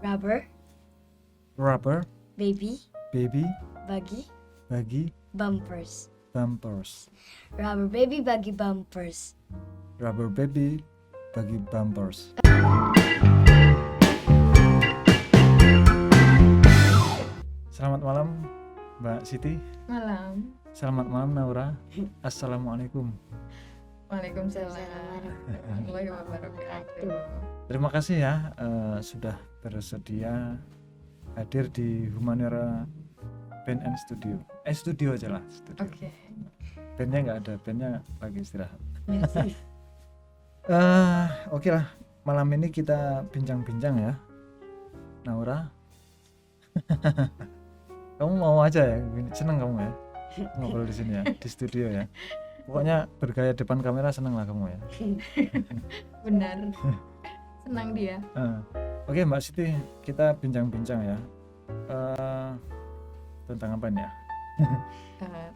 Rubber, rubber, baby, baby, buggy, buggy, bumpers. bumpers. Rubber baby, buggy, bumpers. Rubber baby, buggy, bumpers. Selamat malam Mbak Siti. Malam. Selamat malam Naura. Assalamualaikum. Waalaikumsalam warahmatullahi wabarakatuh. Terima kasih ya sudah bersedia hadir di Humanera Band and Studio. Studio aja lah. Studio. Oke. Bandnya nggak ada, bandnya lagi istirahat. Yes. Oke lah, malam ini kita bincang-bincang ya, Naura. Kamu mau aja ya, seneng kamu ya ngobrol di sini ya, di studio ya. Pokoknya bergaya depan kamera seneng lah kamu ya. Benar. Senang dia. Oke Mbak Siti, kita bincang-bincang ya. Tentang apa nih ya?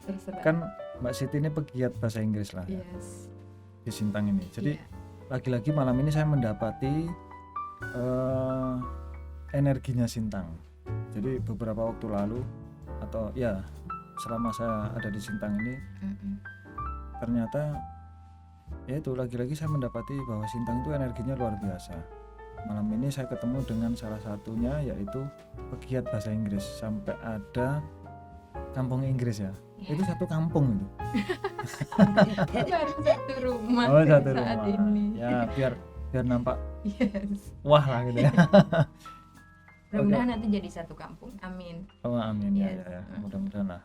Terserah. Kan Mbak Siti ini pegiat bahasa Inggris lah ya, Yes. di Sintang ini. Jadi Iya. lagi-lagi malam ini saya mendapati energinya Sintang. Jadi beberapa waktu lalu atau ya selama saya ada di Sintang ini, ternyata ya itu lagi-lagi saya mendapati bahwa Sintang itu energinya luar biasa. Malam ini saya ketemu dengan salah satunya yaitu pegiat bahasa Inggris, sampai ada kampung Inggris ya. Itu satu kampung itu. Baru satu rumah Oh, satu saat rumah. ini. Ya biar nampak Yes. wah lah gitu ya. Mudah-mudahan nanti jadi satu kampung. Amin. Oh amin ya, Yes. ya, ya. Mudah-mudahan lah.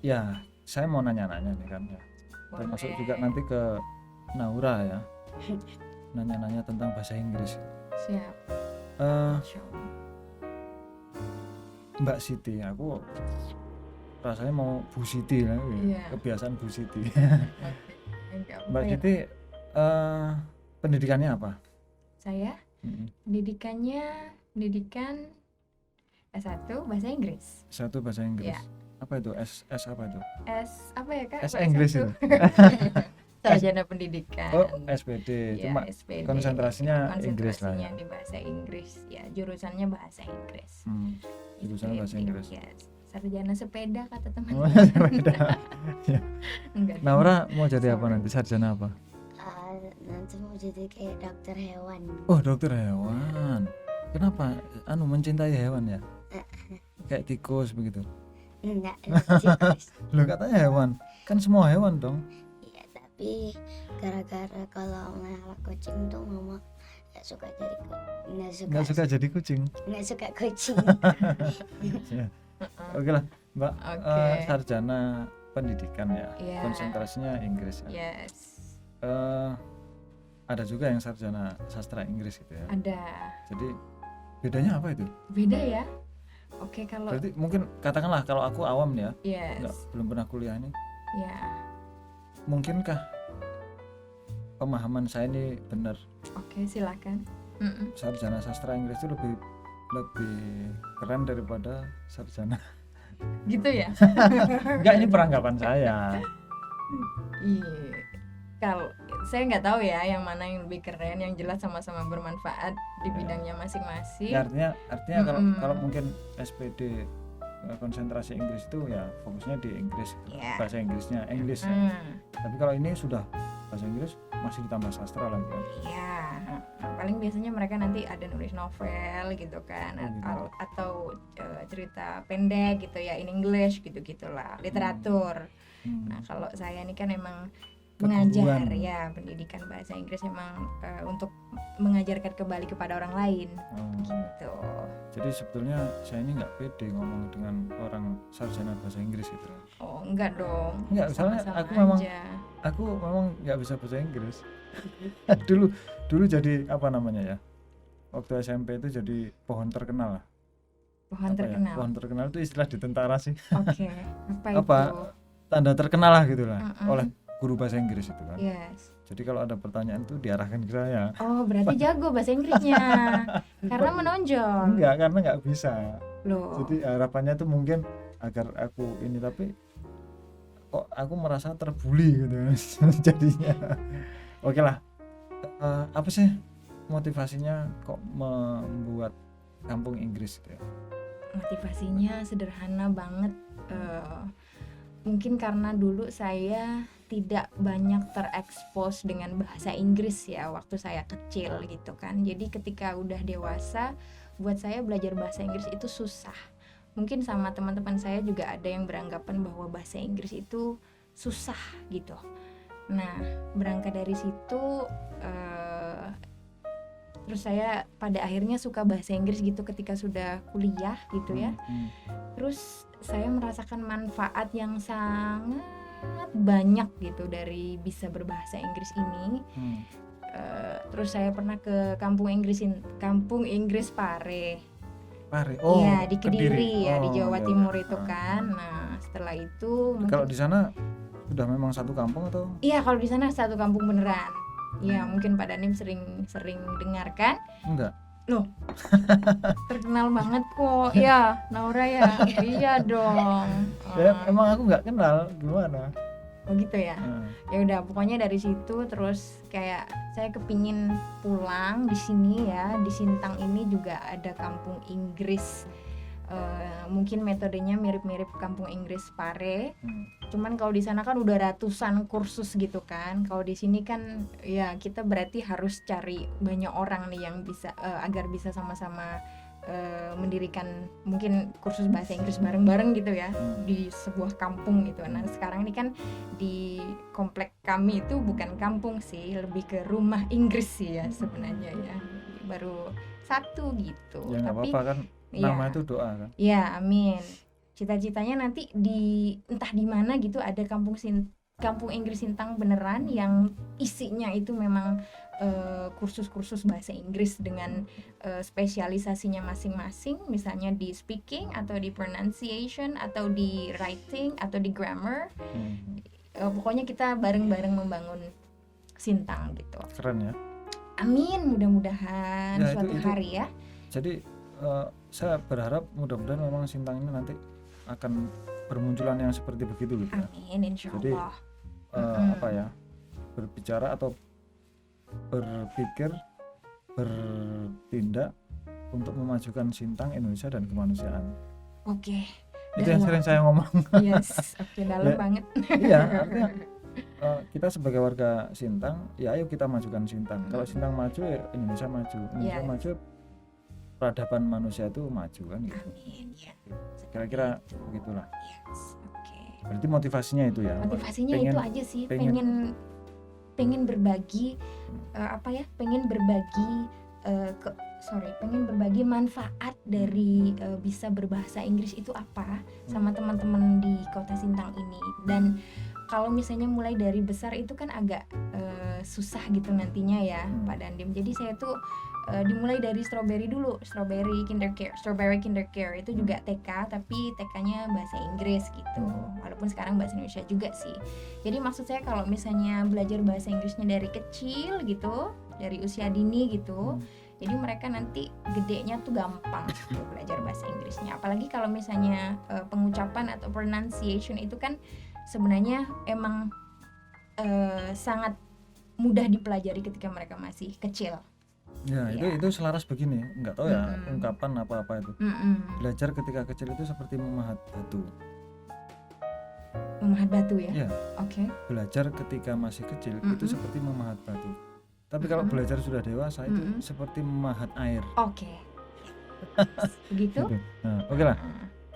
Ya saya mau nanya-nanya nih kan ya. Termasuk Boleh. juga nanti ke Naura ya. Nanya-nanya tentang bahasa Inggris. Siap. Eh, Mbak Siti, aku rasanya mau Bu Siti lah, Iya. kebiasaan Bu Siti. Enggak apa-apa Mbak ya. Siti, pendidikannya apa? Saya pendidikan S1 bahasa Inggris. Satu bahasa Inggris. Iya. Apa itu? S apa itu? S apa ya Kak? S Inggris itu. Sarjana pendidikan. Oh, SPD. Ya, Cuma SPD. konsentrasinya Inggris lah ya. Konsentrasinya di bahasa Inggris ya, jurusannya bahasa Inggris. Jurusannya bahasa SPD, Inggris. ya. Sarjana sepeda kata teman. Oh, sepeda. Ya. Enggak. Naura mau jadi apa nanti? Sarjana apa? Nanti mau jadi kayak dokter hewan. Oh, dokter hewan. Kenapa? Mencintai hewan ya? Kayak tikus begitu. Enggak, tikus. Loh katanya hewan. Kan semua hewan dong. Iya, tapi gara-gara kalau melihara kucing tuh mama nggak suka jadi Nggak suka jadi kucing. nggak suka kucing. Ya. Oke lah, Mbak. Oke. Sarjana pendidikan ya. Iya. Konsentrasinya Inggris ya. Yes. Ada juga yang sarjana sastra Inggris gitu ya. Ada. Jadi bedanya apa itu? Beda ya. Oke, kalau Berarti mungkin katakanlah kalau aku awam ya, yes. belum pernah kuliah ini, Ya. mungkinkah pemahaman saya ini benar? Oke, silakan. Sarjana sastra Inggris itu lebih keren daripada sarjana. Gitu ya. Enggak, ini peranggapan saya. Iya. Kalau saya nggak tahu ya yang mana yang lebih keren, yang jelas sama-sama bermanfaat di bidangnya masing-masing. Ya, artinya kalau mungkin SPD konsentrasi Inggris itu ya fokusnya di Inggris, Ya. bahasa Inggrisnya English ya. Tapi kalau ini sudah bahasa Inggris masih ditambah sastra lagi kan. Iya. Paling biasanya mereka nanti ada nulis novel gitu kan, atau cerita pendek gitu ya, in English gitu-gitulah, literatur. Nah, kalau saya ini kan emang mengajar Keguruan. ya, pendidikan bahasa Inggris emang untuk mengajarkan kembali kepada orang lain gitu. Jadi sebetulnya saya ini nggak pede ngomong dengan orang sarjana bahasa Inggris gitu. Oh, enggak dong. Enggak, soalnya Sama-sama aku aja. memang nggak bisa bahasa Inggris. dulu jadi apa namanya ya? Waktu SMP itu jadi pohon terkenal lah. Pohon Apa ya? terkenal. Pohon terkenal itu istilah di tentara sih. Oke. Apa? Itu? Tanda terkenal lah gitu lah Mm-mm. oleh guru bahasa Inggris itu kan. Yes. Jadi kalau ada pertanyaan tuh diarahkan ke saya. Oh, berarti jago bahasa Inggrisnya. Karena menonjol. Enggak, karena nggak bisa. Loh. Jadi harapannya tuh mungkin agar aku ini, tapi kok aku merasa terbuli gitu jadinya. Oke lah. Apa sih motivasinya kok membuat kampung Inggris gitu ya? Motivasinya sederhana banget. Mungkin karena dulu saya tidak banyak terekspos dengan bahasa Inggris ya waktu saya kecil gitu kan. Jadi ketika udah dewasa, buat saya belajar bahasa Inggris itu susah. Mungkin sama teman-teman saya juga ada yang beranggapan bahwa bahasa Inggris itu susah gitu. Nah, berangkat dari situ terus saya pada akhirnya suka bahasa Inggris gitu ketika sudah kuliah gitu ya. Terus saya merasakan manfaat yang sangat banyak gitu dari bisa berbahasa Inggris ini. Terus saya pernah ke kampung Inggris Pare. Oh, ya di Kediri ya di Jawa iya, Timur iya. itu kan. Nah setelah itu Kalau di sana sudah memang satu kampung atau? iya kalau di sana satu kampung beneran. Ya mungkin Pak Danim sering dengarkan. Enggak. Loh, terkenal banget kok. Ya, Naura ya. Iya dong. Emang aku nggak kenal, gimana? Oh gitu ya. Ya udah, pokoknya dari situ terus kayak saya kepingin pulang di sini ya. Di Sintang ini juga ada kampung Inggris. Mungkin metodenya mirip-mirip kampung Inggris Pare. Cuman kalau di sana kan udah ratusan kursus gitu kan. Kalau di sini kan ya kita berarti harus cari banyak orang nih yang bisa agar bisa sama-sama mendirikan mungkin kursus bahasa Inggris bareng-bareng gitu ya di sebuah kampung gitu. Nah sekarang ini kan di komplek kami itu bukan kampung sih, lebih ke rumah Inggris sih ya sebenarnya ya. Baru satu gitu. Ya nggak Tapi apa-apa kan, nama itu doa kan. ya amin. Cita-citanya nanti di entah di mana gitu ada kampung Inggris Sintang beneran yang isinya itu memang kursus-kursus bahasa Inggris dengan spesialisasinya masing-masing, misalnya di speaking atau di pronunciation atau di writing atau di grammar. Pokoknya kita bareng-bareng membangun Sintang gitu. Keren ya. Amin, mudah-mudahan Ya, suatu itu. hari ya. Jadi saya berharap mudah-mudahan memang Sintang ini nanti akan bermunculan yang seperti begitu gitu ya. Amin, insya Jadi Allah. apa ya, berbicara atau berpikir, bertindak untuk memajukan Sintang, Indonesia dan kemanusiaan. Oke. Itu yang sering saya ngomong. Yes, oke, dalam Ya. banget. Iya, artinya kita sebagai warga Sintang, ya ayo kita majukan Sintang. Kalau Sintang maju, ya Indonesia maju. Indonesia Yes. maju, peradaban manusia itu maju kan gitu. Amin, ya. Kira-kira begitulah. Yes, oke. Berarti motivasinya itu ya. Motivasinya Pengen- itu aja sih, pengen- pengen berbagi pengen berbagi manfaat dari bisa berbahasa Inggris itu apa sama teman-teman di Kota Sintang ini. Dan kalau misalnya mulai dari besar itu kan agak susah gitu nantinya ya Pak Dandim. Jadi saya tuh dimulai dari strawberry kindercare itu juga TK, tapi TK-nya bahasa Inggris gitu. Walaupun sekarang bahasa Indonesia juga sih. Jadi maksud saya kalau misalnya belajar bahasa Inggrisnya dari kecil gitu, dari usia dini gitu, jadi mereka nanti gedenya tuh gampang gitu belajar bahasa Inggrisnya. Apalagi kalau misalnya pengucapan atau pronunciation itu kan sebenarnya emang sangat mudah dipelajari ketika mereka masih kecil. Ya, Iya. itu selaras begini, nggak tahu ya ungkapan apa-apa itu. Belajar ketika kecil itu seperti memahat batu. Memahat batu ya? Iya. Oke. Belajar ketika masih kecil itu seperti memahat batu. Tapi kalau belajar sudah dewasa itu seperti memahat air. Oke. Begitu? Gitu. Nah, oke lah.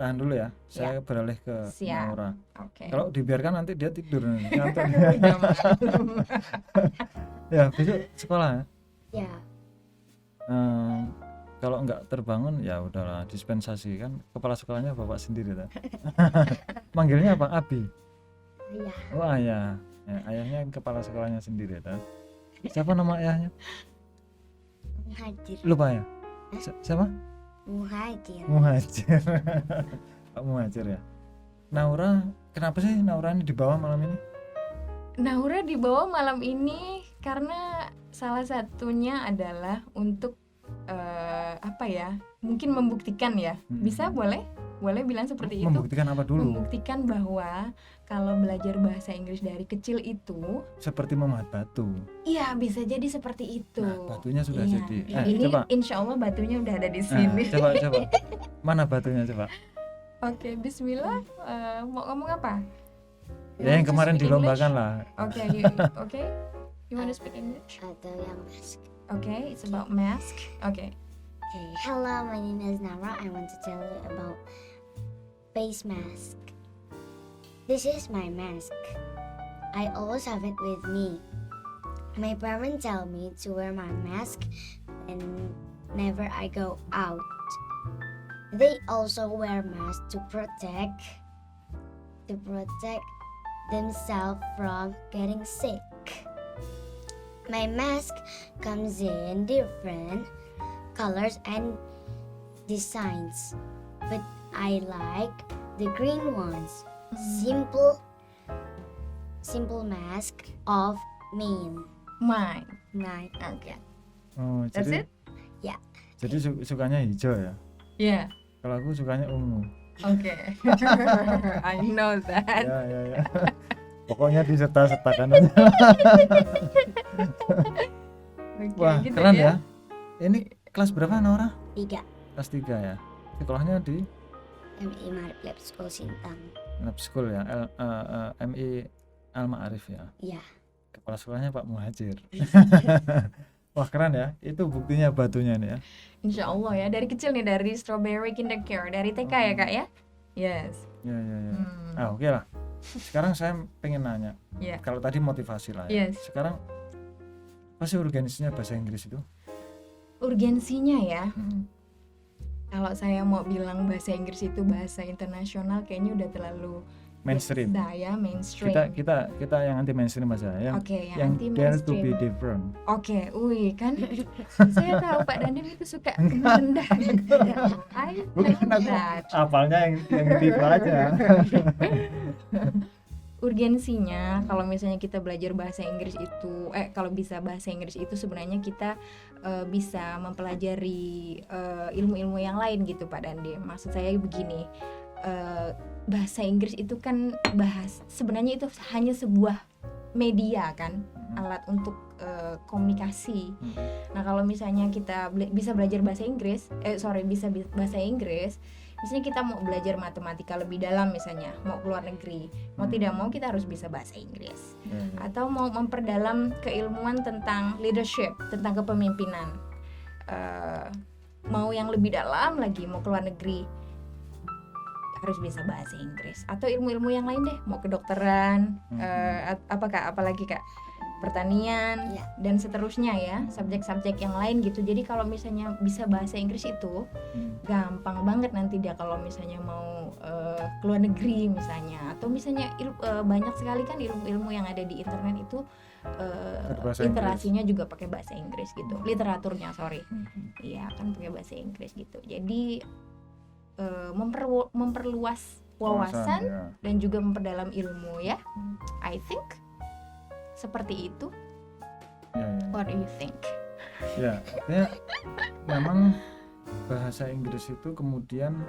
Tahan dulu ya. Saya beralih ke Siap. Naura. Oke. Kalau dibiarkan nanti dia tidur nanti. Ngantuk. Udah malam. Ya, besok sekolah ya. Ya, Kalau nggak terbangun ya udahlah, dispensasi kan, kepala sekolahnya bapak sendiri kan. Manggilnya apa? Abi. iya. Oh ayah. Ya, ayahnya kepala sekolahnya sendiri kan. Siapa nama ayahnya? Muhajir. Lupa ya. Siapa? Muhajir. Muhajir. Pak Muhajir ya. Naura, kenapa sih Naura ini dibawa malam ini? Naura dibawa malam ini karena salah satunya adalah untuk apa ya? Mungkin membuktikan ya. Bisa boleh? boleh bilang seperti itu. Membuktikan apa dulu? Membuktikan bahwa kalau belajar bahasa Inggris dari kecil itu Seperti memahat batu. iya bisa jadi seperti itu. Nah, batunya sudah Iya. jadi. Ini Coba. insya Allah batunya udah ada di Nah, sini. coba. Mana batunya coba? Oke, Bismillah. Mau ngomong apa? You Ya yang want to kemarin speak dilombakan English? lah. Oke, okay. You want to speak English? Atau yang mask. Okay, it's about mask. Okay. Okay, hello, my name is Nara. I want to tell you about face mask. This is my mask. I always have it with me. My parents tell me to wear my mask whenever I go out. They also wear masks to protect themselves from getting sick. My mask comes in different colors and designs, but I like the green ones. Simple mask of mine. Mine. Okay. Oh, That's jadi it? Ya. Jadi sukanya hijau ya. Yeah. Kalau aku sukanya ungu. Okay. I know that. Ya. Pokoknya diserta-sertakan aja. Okay, Wah, gitu keren ya. Ini kelas berapa Nora? 3. Kelas 3 ya. Sekolahnya di MI Marip Lab School Sintang. Lab School ya, MI Al Ma'arif ya. Ya. Kepala sekolahnya Pak Muhajir. Wah keren ya, itu buktinya batunya nih ya. Insya Allah ya, dari kecil nih, dari strawberry kindergarten, dari TK ya kak ya? Yes. Ya. Hmm. Oke lah. Sekarang saya pengen nanya, Ya. kalau tadi motivasi lah ya. Yes. Sekarang apa sih urgensinya bahasa Inggris itu? Urgensinya ya, kalau saya mau bilang bahasa Inggris itu bahasa internasional, kayaknya udah terlalu Mainstream. Saya mainstream. Kita yang anti mainstream aja, yang Oke, yang anti dare to be mainstream. different. Oke, kan saya tahu Pak Dandim itu suka merendah. I Bukan know aku that. apalnya yang itu aja. Urgensinya kalau misalnya kita belajar bahasa Inggris itu kalau bisa bahasa Inggris itu sebenarnya kita bisa mempelajari ilmu-ilmu yang lain gitu Pak Dandim. Maksud saya begini, bahasa Inggris itu kan sebenarnya itu hanya sebuah media kan, alat untuk komunikasi. Nah kalau misalnya kita bisa belajar bahasa Inggris, bahasa Inggris, misalnya kita mau belajar matematika lebih dalam, misalnya mau keluar negeri, mau tidak mau kita harus bisa bahasa Inggris. Atau mau memperdalam keilmuan tentang leadership, tentang kepemimpinan, mau yang lebih dalam lagi, mau keluar negeri, harus bisa bahasa Inggris. Atau ilmu-ilmu yang lain deh, mau kedokteran, apalagi kak, pertanian, dan seterusnya ya, subjek-subjek yang lain gitu. Jadi kalau misalnya bisa bahasa Inggris itu gampang banget nanti dia kalau misalnya mau keluar negeri misalnya, atau misalnya banyak sekali kan ilmu-ilmu yang ada di internet itu literasinya juga pakai bahasa Inggris gitu, literaturnya iya kan pakai bahasa Inggris gitu. Jadi memperluas wawasan dan juga memperdalam ilmu ya. I think seperti itu. What do you think? Ya, artinya memang bahasa Inggris itu kemudian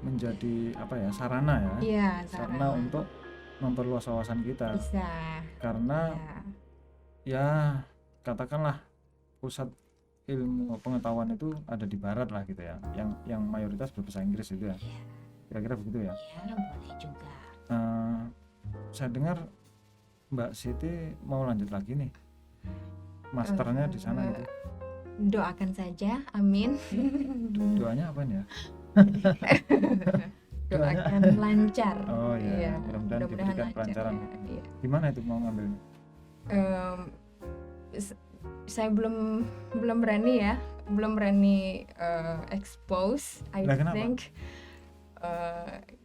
menjadi sarana ya. Iya, sarana untuk memperluas wawasan kita. Bisa. Karena ya katakanlah pusat ilmu pengetahuan itu ada di barat lah gitu ya, yang mayoritas berbahasa Inggris itu ya. Kira-kira begitu ya. Iya, boleh juga. Saya dengar Mbak Siti mau lanjut lagi nih, masternya di sana gitu. Doakan saja, amin. Doanya apa nih ya? Doakan lancar. Oh iya, mudah-mudahan diberikan kelancaran. Ya. Gimana itu mau ngambilnya? Saya belum berani ya, expose. I think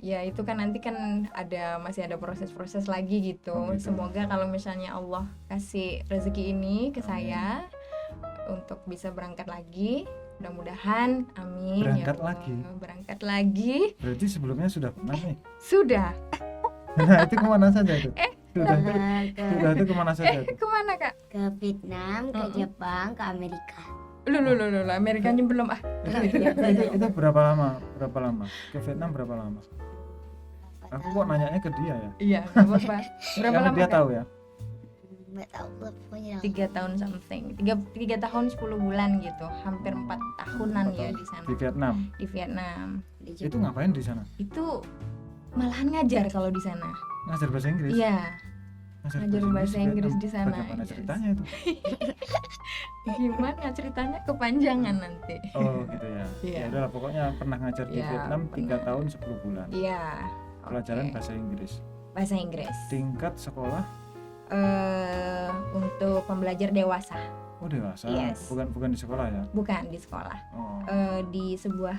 ya itu kan nanti kan masih ada proses-proses lagi gitu. Semoga kalau misalnya Allah kasih rezeki ini ke saya untuk bisa berangkat lagi, mudah-mudahan, amin. Berangkat lagi. Berarti sebelumnya sudah pernah nih? Sudah. Nah itu kemana saja itu? Sudah itu kemana saja itu? Kemana kak? Ke Vietnam, ke Jepang, ke Amerika. Lu, Amerikanya belum Itu berapa lama ke Vietnam? Berapa lama? Aku kok nanyanya ke dia ya? Iya, nggak apa-apa. Berapa Karena lama dia Kak? tahu ya. Nggak tahu lah pokoknya. 3 tahun something, 3 tahun 10 bulan gitu, hampir 4 tahunan ya di sana, Di Vietnam. di Vietnam. Di Itu Jepang. ngapain di sana? Itu malahan ngajar kalau di sana. Ngajar bahasa Inggris. Iya, ngajar bahasa Inggris di sana. Bagaimana Yes. ceritanya itu? Gimana ceritanya kepanjangan nanti. Oh gitu ya. Iya. Ya udahlah, pokoknya pernah ngajar di Iya, Vietnam 3 pernah. tahun 10 bulan. Iya. Pelajaran oke. bahasa Inggris. Bahasa Inggris. Tingkat sekolah Untuk pembelajar dewasa, oh dewasa. Yes. Bukan di sekolah ya. bukan di sekolah. Oh. Di sebuah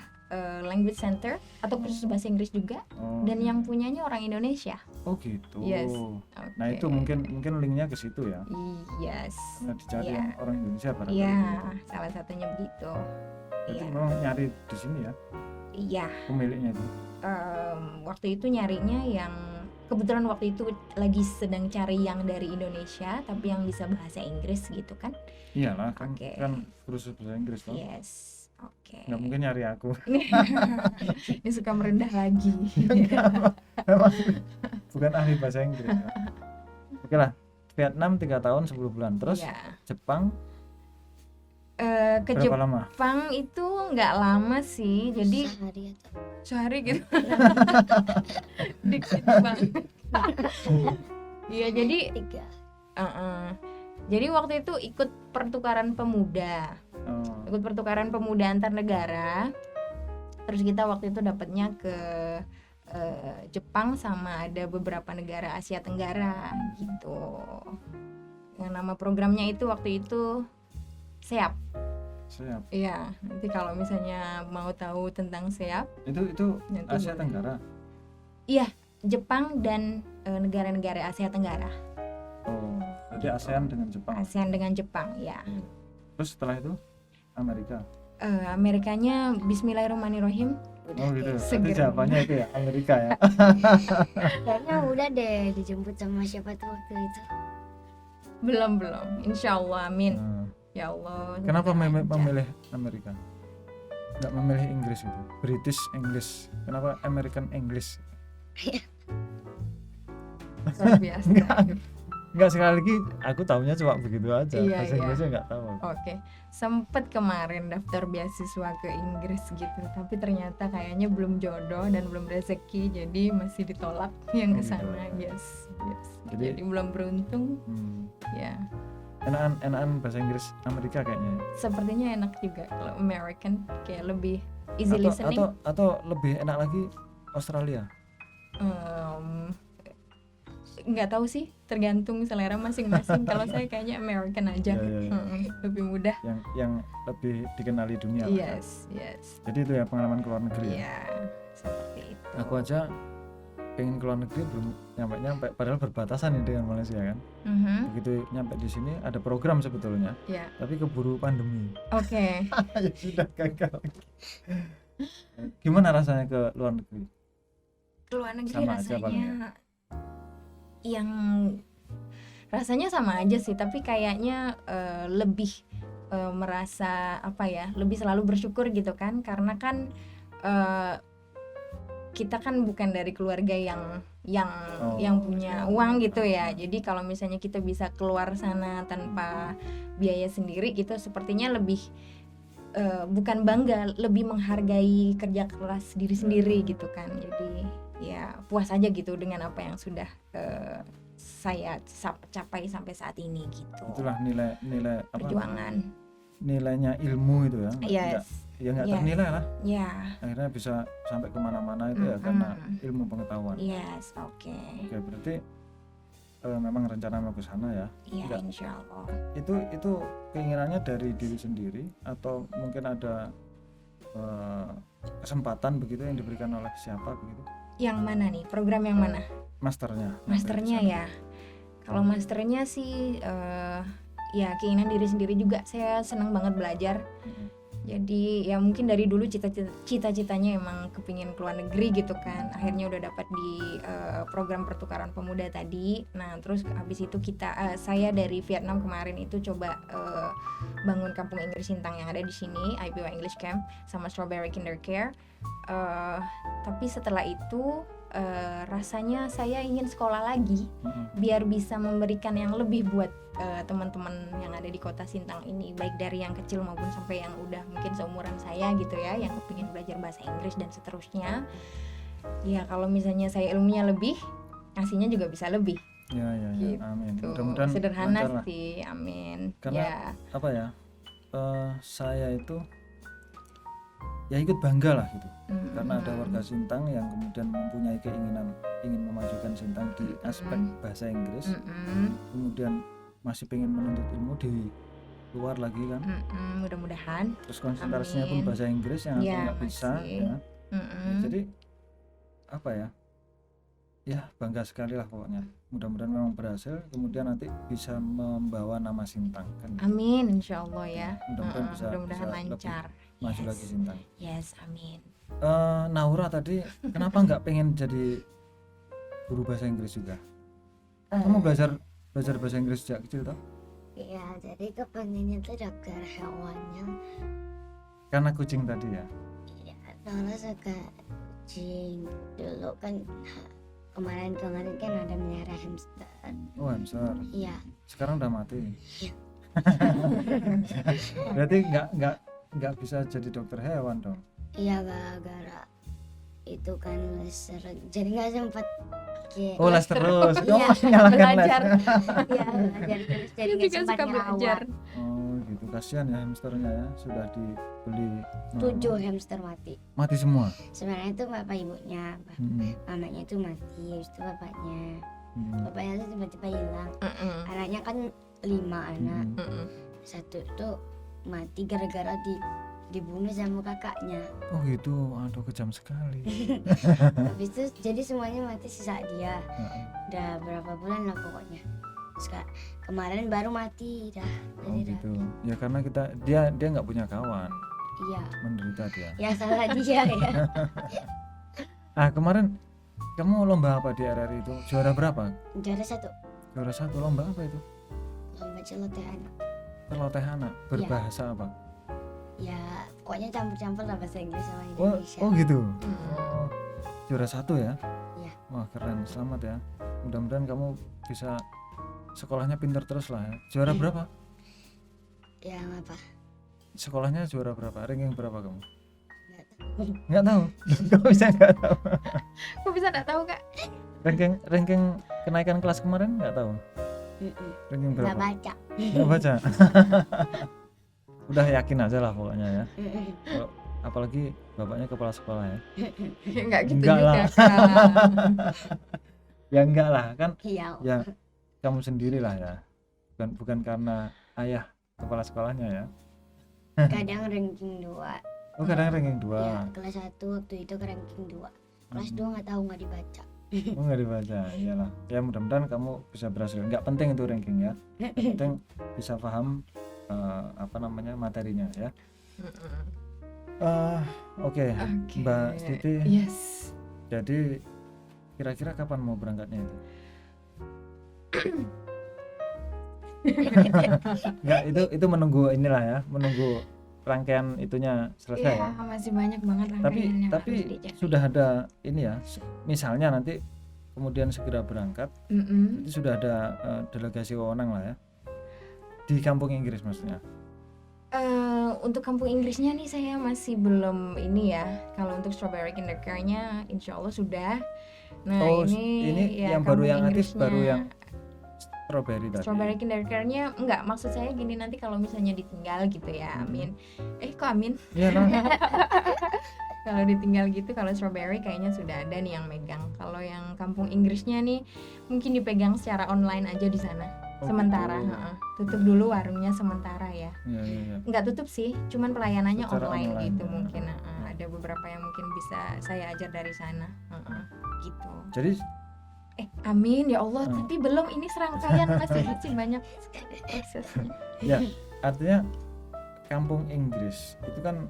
language center atau kursus bahasa Inggris juga, Oh. dan yang punyanya orang Indonesia. Oh gitu. Yes. Nah Oke. itu mungkin linknya ke situ ya. Yes. Nah, dicari Iya. yang orang Indonesia barangkali. Iya, salah satunya begitu. Berarti Iya. memang nyari di sini ya Iya. pemiliknya itu. Waktu itu nyarinya yang kebetulan waktu itu lagi sedang cari yang dari Indonesia tapi yang bisa bahasa Inggris gitu kan. Iyalah kan Oke. kan kursus bahasa Inggris toh. Yes. Oke. Nggak mungkin nyari aku. Ini suka merendah lagi. Memang bukan ahli bahasa Inggris. Ya. Oke lah, Vietnam 3 tahun 10 bulan. Terus Iya. Jepang Ke berapa lama? Jepang itu nggak lama sih, jadi Sehari atau sehari gitu. Dikit banget. Iya, jadi 3. jadi waktu itu ikut pertukaran pemuda. Oh. Ikut pertukaran pemuda antar negara. Terus kita waktu itu dapatnya ke Jepang sama ada beberapa negara Asia Tenggara gitu. Yang nama programnya itu waktu itu SEAP. Siap. Iya, nanti kalau misalnya mau tahu tentang SEAP, Itu nanti Asia boleh. Tenggara. Jepang dan negara-negara Asia Tenggara. Oh, berarti ASEAN dengan Jepang. ASEAN dengan Jepang, ya. Terus setelah itu Amerika. Amerikanya Bismillahirrahmanirrahim. Oh gitu. Berarti Seger. jawabannya itu ya Amerika ya. Kayaknya udah deh dijemput sama siapa tuh waktu itu. Belum, insya Allah, amin. Nah, Ya Allah. kenapa semoga lancar. memilih Amerika? Nggak memilih Inggris itu, British English. Kenapa American English? Luar biasa. Enggak, sekali lagi aku tahunya cuma begitu aja. Iya, Bahasa iya. Inggrisnya enggak tahu. Oke, sempet kemarin daftar beasiswa ke Inggris gitu, tapi ternyata kayaknya belum jodoh dan belum rezeki, jadi masih ditolak yang ke Oh, gitu. sana. Yes. Jadi- Jadi belum beruntung, Hmm. ya. Enakan bahasa Inggris Amerika kayaknya. Sepertinya enak juga kalau American, kayak lebih easy listening. Atau lebih enak lagi Australia. Nggak tahu sih, tergantung selera masing-masing. Kalau saya kayaknya American aja. Iya, iya. Lebih mudah. Yang lebih dikenali dunia. lah. Yes. Jadi itu ya pengalaman ke luar negeri. ya. Iya, seperti itu. Aku aja pengen ke luar negeri belum nyampe padahal berbatasan nih dengan Malaysia kan. Mhm, Begitu nyampe di sini ada program sebetulnya, ya. tapi keburu pandemi. Oke. Ya sudah gagal. Gimana rasanya ke luar negeri? Keluar negeri Sama aja paling rasanya yang rasanya sama aja sih, tapi kayaknya lebih merasa apa ya, lebih selalu bersyukur gitu kan, karena kan kita kan bukan dari keluarga yang Oh. yang punya uang gitu ya. Jadi kalau misalnya kita bisa keluar sana tanpa biaya sendiri gitu, sepertinya lebih bukan bangga, lebih menghargai kerja keras diri sendiri gitu kan. Jadi ya puas aja gitu dengan apa yang sudah saya capai sampai saat ini gitu. Itulah nilai apa? Perjuangan. Nilainya ilmu itu ya. Yes. Nggak Yes. ternilai lah. Ya. Akhirnya bisa sampai kemana-mana itu ya karena ilmu pengetahuan. Yes. Oke. Oke, berarti memang rencana mau ke sana ya. Iya, Enggak. insya Allah. Itu keinginannya dari diri sendiri atau mungkin ada kesempatan begitu yang diberikan oleh siapa begitu? Yang mana nih? Program yang mana? Masternya. Masternya ya. Kalau masternya sih ya keinginan diri sendiri juga. Saya senang banget belajar. Mhm. Jadi ya mungkin dari dulu cita-citanya emang kepingin keluar negeri gitu kan. Akhirnya udah dapat di program pertukaran pemuda tadi. Nah terus habis itu saya dari Vietnam kemarin itu coba bangun kampung Inggris Sintang yang ada di sini, IPW English Camp sama Strawberry Kindercare. Tapi setelah itu rasanya saya ingin sekolah lagi biar bisa memberikan yang lebih buat teman-teman yang ada di kota Sintang ini, baik dari yang kecil maupun sampai yang udah mungkin seumuran saya gitu ya, yang kepingin belajar bahasa Inggris dan seterusnya. Ya kalau misalnya saya ilmunya lebih, ngasihnya juga bisa lebih. Ya, Gitu. amin. Mudah-mudahan Sederhana lancar lah. sih, amin. Karena Ya. apa ya? Saya itu ya ikut bangga lah gitu. Karena ada warga Sintang yang kemudian mempunyai keinginan ingin memajukan Sintang di aspek bahasa Inggris. Kemudian masih pengen menuntut ilmu di luar lagi kan. Mudah-mudahan. Terus konsentrasinya pun Amin. bahasa Inggris yang aku Ya, nggak bisa masih. ya. Jadi apa ya? Ya bangga sekali lah pokoknya. Mudah-mudahan memang berhasil, kemudian nanti bisa membawa nama Sintang kan. Amin, insya Allah ya. Mudah-mudahan bisa Mudah-mudahan lebih lancar. maju lagi Sintang. Yes, amin. Naura tadi kenapa nggak pengen jadi guru bahasa Inggris juga? Kamu belajar bahasa Inggris sejak kecil toh? Ya, jadi kepengennya tuh dokter hewannya. Karena kucing tadi ya. Ya, Nora suka kucing. Dulu kan kemarin kan ada melihara hamster. Oh hamster. Iya. Sekarang udah mati. Iya. Berarti nggak bisa jadi dokter hewan dong. Iya, gara-gara itu kan sering, jadi nggak sempat. Oh les terus. Iya, Nyalakan les. belajar. Iya, belajar terus jadi Dia nggak juga sempat suka belajar. ngerawat. Oh gitu, kasihan ya hamsternya ya, sudah dibeli 7 hamster mati. mati semua. Sebenarnya itu bapak ibunya, mamanya itu mati, habis itu bapaknya. Bapaknya itu tiba-tiba hilang. Anaknya kan 5 anak. Satu tuh mati gara-gara dibunuh sama kakaknya. Oh gitu, aduh kejam sekali. Habis itu jadi semuanya mati sisa dia. Udah berapa bulan lah pokoknya. Kemarin baru mati dah. Oh Jadi dah. gitu. Ya karena dia nggak punya kawan, Iya. menderita dia. Ya salah dia ya. Ah kemarin kamu lomba apa di RRI itu? Juara berapa? Juara 1 Juara 1 lomba apa itu? lomba celoteh anak. Celoteh anak. Berbahasa apa? Ya pokoknya campur-campur lah bahasa Inggris sama Oh, Indonesia. oh gitu. Oh, juara 1 ya? Iya. Wah keren, selamat ya. Mudah-mudahan kamu bisa sekolahnya pinter terus lah ya. Juara berapa? Ya apa? Sekolahnya juara berapa? Ranking berapa kamu? Nggak tahu. Nggak tahu. Kok bisa nggak tahu? Kok bisa nggak tahu kak? Ranking kenaikan kelas kemarin nggak tahu. Ranking Nggak berapa? baca. Nggak baca. Udah yakin aja lah pokoknya ya. Kalau apalagi bapaknya kepala sekolah ya. Nggak gitu Enggak juga lah. kak. Ya enggak lah kan. Iya. Ya kamu sendiri lah ya. Bukan karena ayah kepala sekolahnya ya. Kadang ranking 2. Oh kadang ranking 2. Ya, kelas 1 waktu itu ke ranking 2. Kelas 2 nggak tahu, nggak dibaca. Oh nggak dibaca, iyalah. Ya mudah-mudahan kamu bisa berhasil. Nggak penting itu ranking ya. Yang penting bisa paham materinya ya. Oke. Mbak Siti. Yes. Jadi kira-kira kapan mau berangkatnya itu? Nggak, itu menunggu inilah ya, menunggu rangkaian itunya selesai Iya, ya. masih banyak banget Tapi rangkaian yang harus dijalani. sudah ada ini ya, misalnya nanti kemudian segera berangkat, itu sudah ada delegasi wewenang lah ya di kampung Inggris maksudnya. Untuk kampung Inggrisnya nih saya masih belum ini ya. Kalau untuk Strawberry Kindercare-nya insya Allah sudah. Nah Oh, ini ya, yang baru kampung yang aktif Inggrisnya. baru yang Strawberry tadi. Strawberry Kindercare-nya enggak, maksud saya gini, nanti kalau misalnya ditinggal gitu ya, amin. Kok amin? Iya lah. Kalau ditinggal gitu, kalau Strawberry kayaknya sudah ada nih yang megang. Kalau yang kampung Inggrisnya nih mungkin dipegang secara online aja di sana. Oh, Sementara, gitu. tutup dulu warungnya sementara ya. Iya. Nggak tutup sih, cuman pelayanannya Secara online online, gitu ya. mungkin. Ada beberapa yang mungkin bisa saya ajar dari sana, gitu. Jadi Amin ya Allah. Tapi belum, ini serangkaian masih banyak prosesnya. ya artinya kampung Inggris itu kan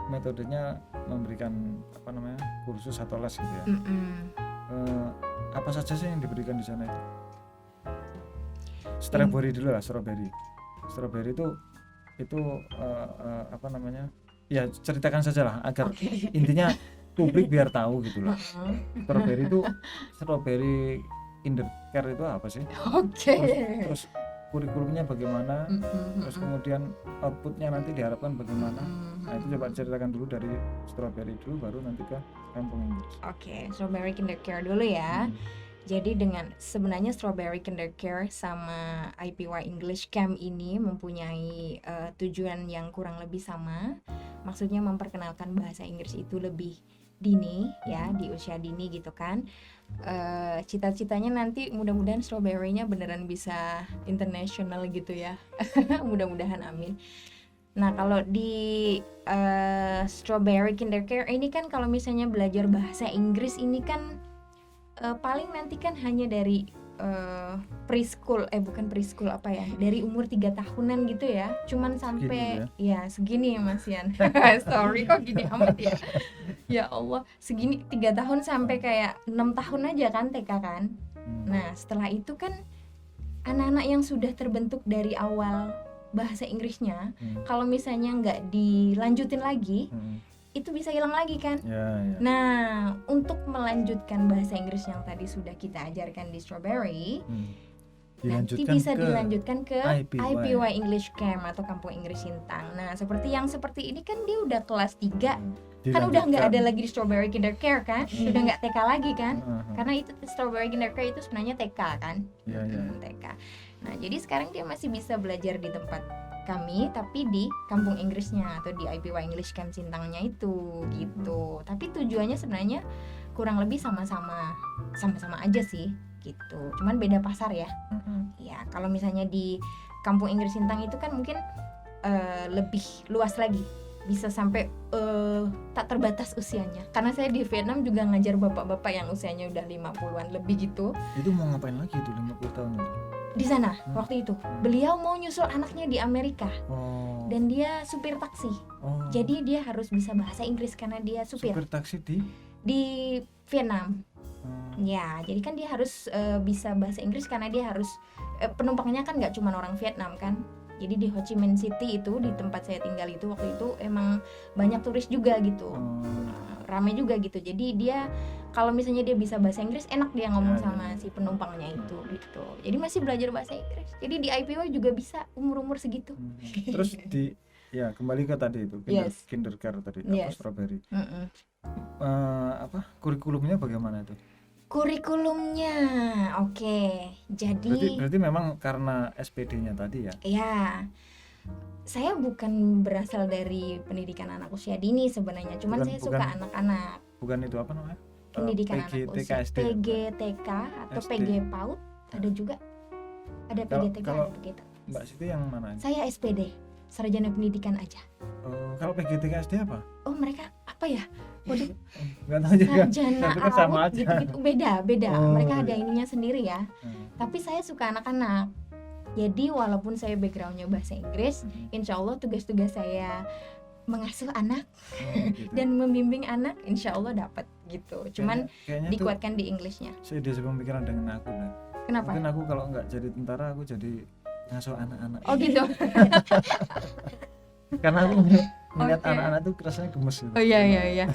metodenya memberikan kursus atau les gitu ya. Apa saja sih yang diberikan di sana itu? Strawberry dulu lah, strawberry itu ya ceritakan saja lah agar intinya publik biar tahu gitu loh. Strawberry kindercare itu apa sih? Terus kurikulumnya bagaimana? Terus kemudian outputnya nanti diharapkan bagaimana? Nah itu coba ceritakan dulu dari strawberry dulu, baru nanti ke kampung Inggris. Strawberry kindercare dulu ya. Jadi dengan sebenarnya Strawberry Kindercare sama IPY English Camp ini mempunyai tujuan yang kurang lebih sama. Maksudnya memperkenalkan bahasa Inggris itu lebih dini ya, di usia dini gitu kan. Cita-citanya nanti mudah-mudahan Strawberry-nya beneran bisa international gitu ya. Mudah-mudahan, amin. Nah kalau di Strawberry Kindercare ini kan kalau misalnya belajar bahasa Inggris ini kan paling nanti kan hanya dari preschool, dari umur 3 tahunan gitu ya, cuman sampai segini ya Mas Yan. Sorry kok gini amat ya. Ya Allah, segini 3 tahun sampai kayak 6 tahun aja kan TK kan. Nah setelah itu kan anak-anak yang sudah terbentuk dari awal bahasa Inggrisnya, kalau misalnya nggak dilanjutin lagi, itu bisa hilang lagi kan. Nah untuk melanjutkan bahasa Inggris yang tadi sudah kita ajarkan di Strawberry, nanti bisa dilanjutkan ke IPY English Camp atau Kampung Inggris Sintang. Nah seperti ini kan dia udah kelas 3, kan udah nggak ada lagi di Strawberry Kindercare kan, udah nggak TK lagi kan, karena itu Strawberry Kindercare itu sebenarnya TK kan. TK. Nah jadi sekarang dia masih bisa belajar di tempat kami tapi di kampung Inggrisnya atau di IPY English Camp Sintangnya itu gitu. Tapi tujuannya sebenarnya kurang lebih sama-sama aja sih gitu. Cuman beda pasar ya. Ya, kalau misalnya di kampung Inggris Sintang itu kan mungkin lebih luas lagi. Bisa sampai tak terbatas usianya. Karena saya di Vietnam juga ngajar bapak-bapak yang usianya udah 50-an lebih gitu. Itu mau ngapain lagi itu 50 tahun itu? Di sana waktu itu beliau mau nyusul anaknya di Amerika. Dan dia supir taksi. Jadi dia harus bisa bahasa Inggris karena dia supir taksi di Vietnam. Ya jadi kan dia harus bisa bahasa Inggris karena dia harus penumpangnya kan nggak cuma orang Vietnam kan. Jadi di Ho Chi Minh City itu, di tempat saya tinggal itu waktu itu emang banyak turis juga gitu. Rame juga gitu. Jadi dia kalau misalnya dia bisa bahasa Inggris, enak dia ngomong sama si penumpangnya itu gitu. Jadi masih belajar bahasa Inggris. Jadi di IPY juga bisa umur-umur segitu. Terus kembali ke tadi itu kindercare tadi, Strawberry. Kurikulumnya bagaimana itu? Kurikulumnya, jadi berarti memang karena SPD-nya tadi ya? Ya, saya bukan berasal dari pendidikan anak usia dini sebenarnya, cuman saya suka anak-anak. Bukan itu apa namanya? Pendidikan anak usia, PGTK atau PG PAUD, ada juga. Ada PGTK kalau begitu. Mbak Siti yang mana? Saya SPD, Sarjana Pendidikan aja. Kalau PGTK SD apa? Mereka apa ya? Waduh, nggak tahu juga. Sarjana sama aja. Gitu-gitu. Beda. Mereka ada ininya sendiri ya. Tapi saya suka anak-anak. Jadi walaupun saya backgroundnya bahasa Inggris, insya Allah tugas-tugas saya mengasuh anak dan membimbing anak, insya Allah dapat gitu. Cuman kayaknya dikuatkan di Englishnya. Saya ada pemikiran dengan aku lah. Kenapa? Mungkin aku kalau nggak jadi tentara, aku jadi ngasuh anak-anak. Oh gitu. Karena aku melihat anak-anak tuh rasanya gemes gitu. Oh iya.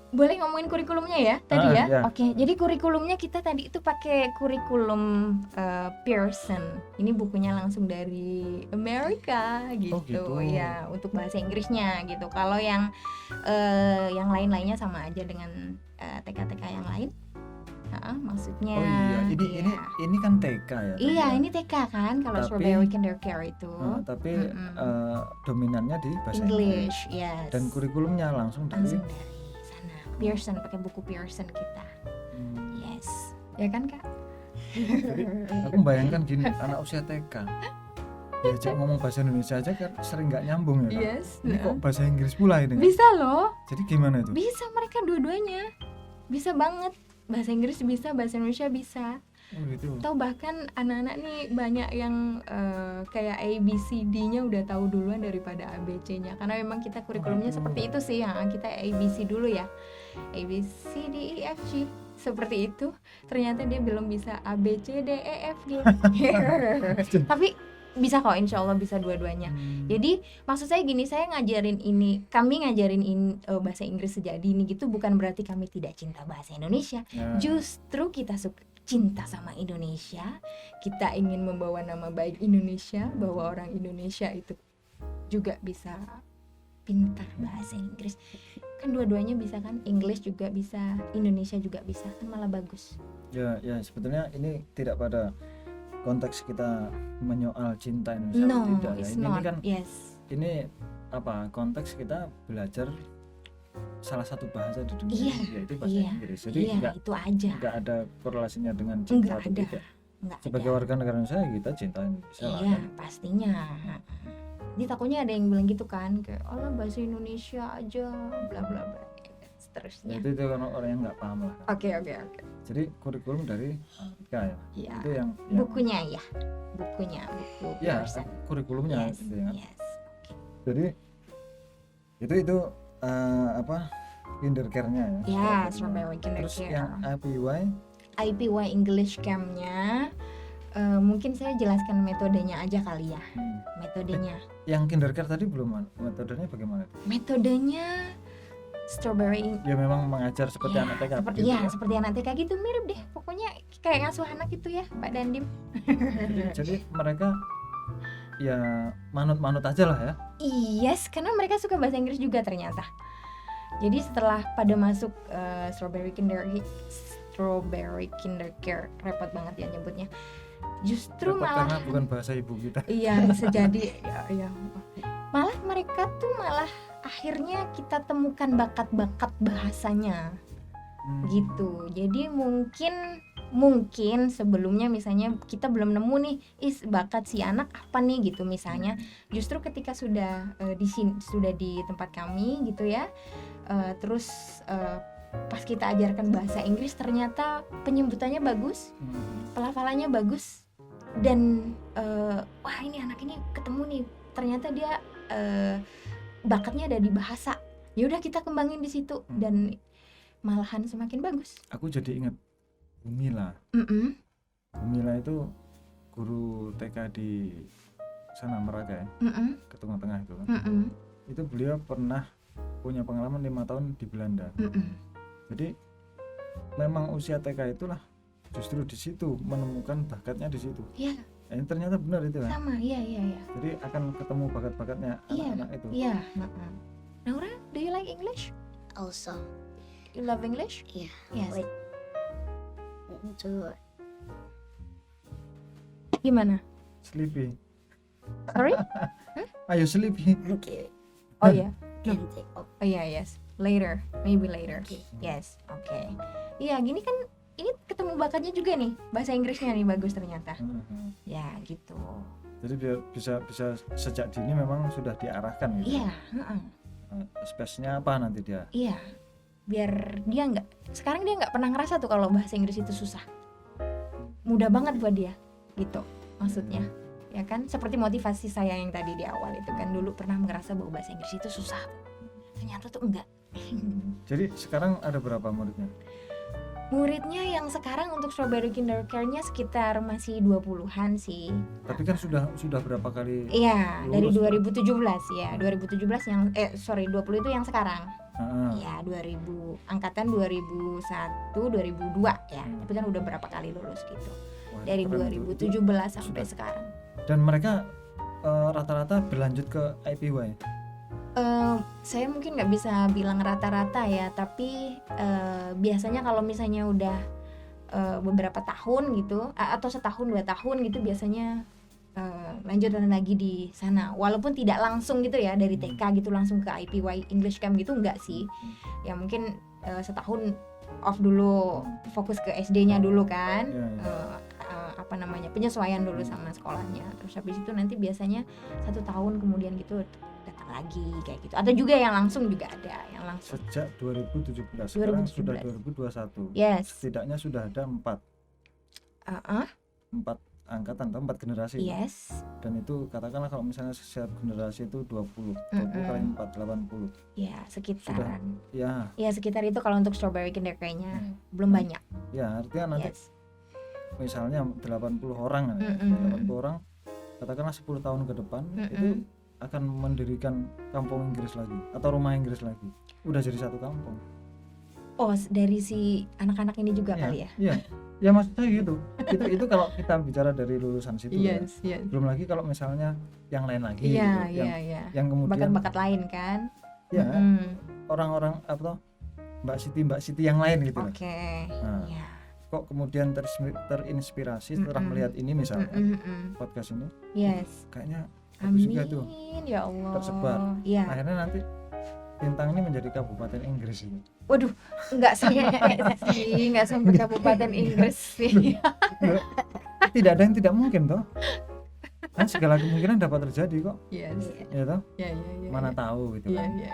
Boleh ngomongin kurikulumnya ya tadi ya? Iya. Oke, jadi kurikulumnya kita tadi itu pakai kurikulum Pearson. Ini bukunya langsung dari Amerika gitu. Ya, untuk bahasa Inggrisnya gitu. Kalau yang lain-lainnya sama aja dengan TK-TK yang lain. Maksudnya ini kan TK ya? Iya, ini TK kan kalau Strawberry Kindercare itu. Tapi dominannya di bahasa English, yes. Dan kurikulumnya langsung dari sana. Pearson, pakai buku Pearson kita. Yes. Ya kan, Kak? Jadi aku membayangkan gini, anak usia TK diajak ngomong bahasa Indonesia aja kan sering nggak nyambung ya kan? Yes. Ini kok bahasa Inggris pula ini? Bisa loh. Jadi gimana itu? Bisa, mereka dua-duanya bisa banget. Bahasa Inggris bisa, bahasa Indonesia bisa. Oh gitu. Atau bahkan anak-anak nih banyak yang kayak ABCD-nya udah tahu duluan daripada ABC-nya, karena memang kita kurikulumnya gitu. seperti itu sih ya, kita ABC dulu ya, ABCDEFG seperti itu. Ternyata dia belum bisa ABCDEFG tapi bisa kok, insya Allah bisa dua-duanya. Jadi maksud saya gini, kami ngajarin ini bahasa Inggris sejak dini gitu, bukan berarti kami tidak cinta bahasa Indonesia. Ya. Justru kita cinta sama Indonesia, kita ingin membawa nama baik Indonesia, bahwa orang Indonesia itu juga bisa pintar bahasa Inggris. Kan dua-duanya bisa kan, English juga bisa, Indonesia juga bisa, kan malah bagus. Ya sebetulnya ini tidak pada konteks kita menyoal cinta Indonesia No, tidak ya. it's Ini not. kan Yes. ini apa, konteks kita belajar salah satu bahasa di dunia, Iya, yaitu bahasa iya, Inggris. Jadi iya, itu aja. nggak ada korelasinya dengan cinta Enggak atau ada. tidak. Enggak Sebagai ada. warga negara Indonesia kita cinta Indonesia lah Iya, kan. pastinya. Jadi takutnya ada yang bilang gitu kan, kayak Allah bahasa Indonesia aja, bla bla bla, Ya, seterusnya. itu kan orang yang nggak paham lah kan. Oke. Jadi kurikulum dari Amerika ya. Iya. Itu yang Bukunya ya, buku ya Pearson. kurikulumnya Yes, gitu ya. yes. Jadi itu apa, kindercare-nya ya. Ya, Strawberry Terus yang Kindergarten. IPY IPY English Camp-nya, mungkin saya jelaskan metodenya aja kali ya. Metodenya. yang kindercare tadi belum, metodenya bagaimana? Metodenya Strawberry Ya memang mengajar seperti Ya, anak TK seperti, begitu ya, ya. seperti anak TK gitu, mirip deh. Pokoknya kayak ngasuh anak gitu ya, Pak Dandim. Jadi mereka ya manut-manut aja lah ya. Yes, karena mereka suka bahasa Inggris juga ternyata. Jadi setelah pada masuk Strawberry Kindergarten, repot banget ya nyebutnya. Justru Repot malah karena bukan bahasa ibu kita. iya bisa jadi ya. Malah mereka tuh akhirnya kita temukan bakat-bakat bahasanya gitu. Jadi mungkin sebelumnya misalnya kita belum nemu nih bakat si anak apa nih gitu misalnya. Justru ketika sudah sudah di tempat kami gitu ya, terus pas kita ajarkan bahasa Inggris ternyata penyebutannya bagus, pelafalannya bagus, dan wah ini anak ini ketemu nih, ternyata dia bakatnya ada di bahasa. Ya udah kita kembangin di situ dan malahan semakin bagus. Aku jadi ingat Bumila. Bumila itu guru TK di sana Meraka ya, ke tengah-tengah itu kan. Itu beliau pernah punya pengalaman 5 tahun di Belanda. Jadi memang usia TK itulah justru di situ menemukan bakatnya di situ. Iya. Ini ternyata benar itu kan. Sama, iya. Jadi akan ketemu bakat-bakatnya anak-anak itu. Iya. Naura, do you like English? Also, You love English? yeah. Yes. Wait. To Gimana? Sleepy. Sorry? Ayo sleepy. okay. Oh ya. Can take off. Oh iya, yes. Later, maybe later. Okay. Yes, oke. Iya, gini kan ini ketemu bakatnya juga nih. Bahasa Inggrisnya nih bagus ternyata. Ya, gitu. Jadi biar bisa sejak dini memang sudah diarahkan gitu. Iya, Space-nya apa nanti dia? iya. Biar dia sekarang dia nggak pernah ngerasa tuh kalau bahasa Inggris itu susah. Mudah banget buat dia, gitu. Maksudnya. Ya kan, seperti motivasi saya yang tadi di awal itu kan, dulu pernah ngerasa bahwa bahasa Inggris itu susah. Ternyata tuh enggak. Jadi sekarang ada berapa muridnya? Muridnya yang sekarang untuk Strawberry Kindergarten-nya sekitar masih 20-an sih. Tapi kan sudah berapa kali? Iya, dari lulus, 2017 ya. 2017 yang 20 itu yang sekarang. Heeh. Ya, 2000 angkatan 2001, 2002 ya. Tapi kan udah berapa kali lulus gitu. Wah, Dari keren tuh. 2017 sampai Sudah. sekarang. Dan mereka rata-rata berlanjut ke IPY. Saya mungkin nggak bisa bilang rata-rata ya, tapi biasanya kalau misalnya udah beberapa tahun gitu, atau setahun 2 tahun gitu, biasanya lanjutan lagi di sana. Walaupun tidak langsung gitu ya dari TK gitu langsung ke IPY English Camp gitu, enggak sih. Ya mungkin setahun off dulu, fokus ke SD-nya dulu kan. Penyesuaian dulu sama sekolahnya. Terus habis itu nanti biasanya 1 tahun kemudian gitu datang lagi kayak gitu. Atau juga yang langsung juga ada, yang langsung. Sejak 2017. Sekarang sudah 2021. Yes. Setidaknya sudah ada 4. 4 angkatan atau 4 generasi. Yes. Dan itu katakanlah kalau misalnya setiap generasi itu 20 kali 4 80. Ya, sekitaran. Ya. Ya, sekitar itu kalau untuk strawberry kinder kayaknya belum banyak. Ya, artinya nanti Yes. misalnya 80 orang 80 orang katakanlah 10 tahun ke depan itu akan mendirikan kampung Inggris lagi atau rumah Inggris lagi. Udah jadi satu kampung. Oh, dari si anak-anak ini juga kali ya? Iya. Ya maksud saya gitu. Itu kalau kita bicara dari lulusan situ Yes. Belum lagi kalau misalnya yang lain lagi Iya, gitu. iya. Yang kemudian Bakat-bakat lain kan? ya orang-orang apa toh Mbak Siti yang lain gitu. Oke. Nah, Ya. kok kemudian terinspirasi setelah melihat ini misalnya podcast ini. Yes. Kayaknya bagus juga tuh. Amin ya Allah. Tersebar. Iya. Akhirnya nanti Sintang ini menjadi kabupaten Inggris ini. Waduh, enggak sampai sih, enggak sampai kabupaten Inggris sih. Tidak ada yang tidak mungkin toh. Kan segala kemungkinan dapat terjadi kok. Yes. Ya toh? Ya. Mana tahu gitu kan. Iya.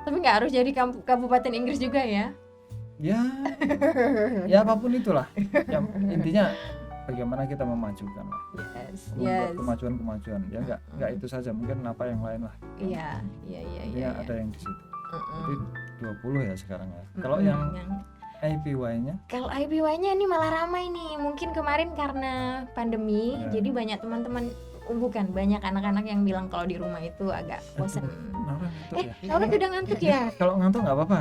Tapi nggak harus jadi kabupaten Inggris juga ya. Ya apapun itulah. Yang intinya bagaimana kita memajukan lah. Membuat kemajuan ya enggak itu saja, mungkin apa yang lain lah. Iya. Intinya ada yang di situ. Jadi 20 ya sekarang ya. Kalau yang IPY-nya? Kalau IPY-nya ini malah ramai nih. Mungkin kemarin karena pandemi, jadi banyak teman-teman banyak anak-anak yang bilang kalau di rumah itu agak bosan. Naura udah ngantuk ya? Kalau ngantuk nggak apa-apa.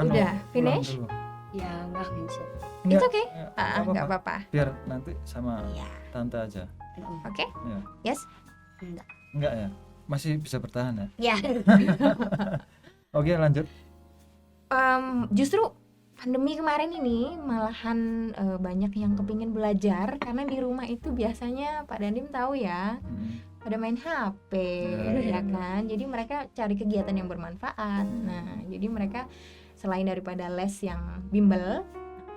Udah finish? Ya nggak bisa. Itu oke. Nggak apa-apa. Biar nanti sama tante aja. Oke? Ya. Yes? Enggak ya? Masih bisa bertahan ya? Ya. Oke, lanjut. Justru pandemi kemarin ini malahan banyak yang kepingin belajar karena di rumah itu biasanya Pak Dandim tahu ya, pada main HP ya kan. Jadi mereka cari kegiatan yang bermanfaat. Nah, jadi mereka selain daripada les yang bimbel,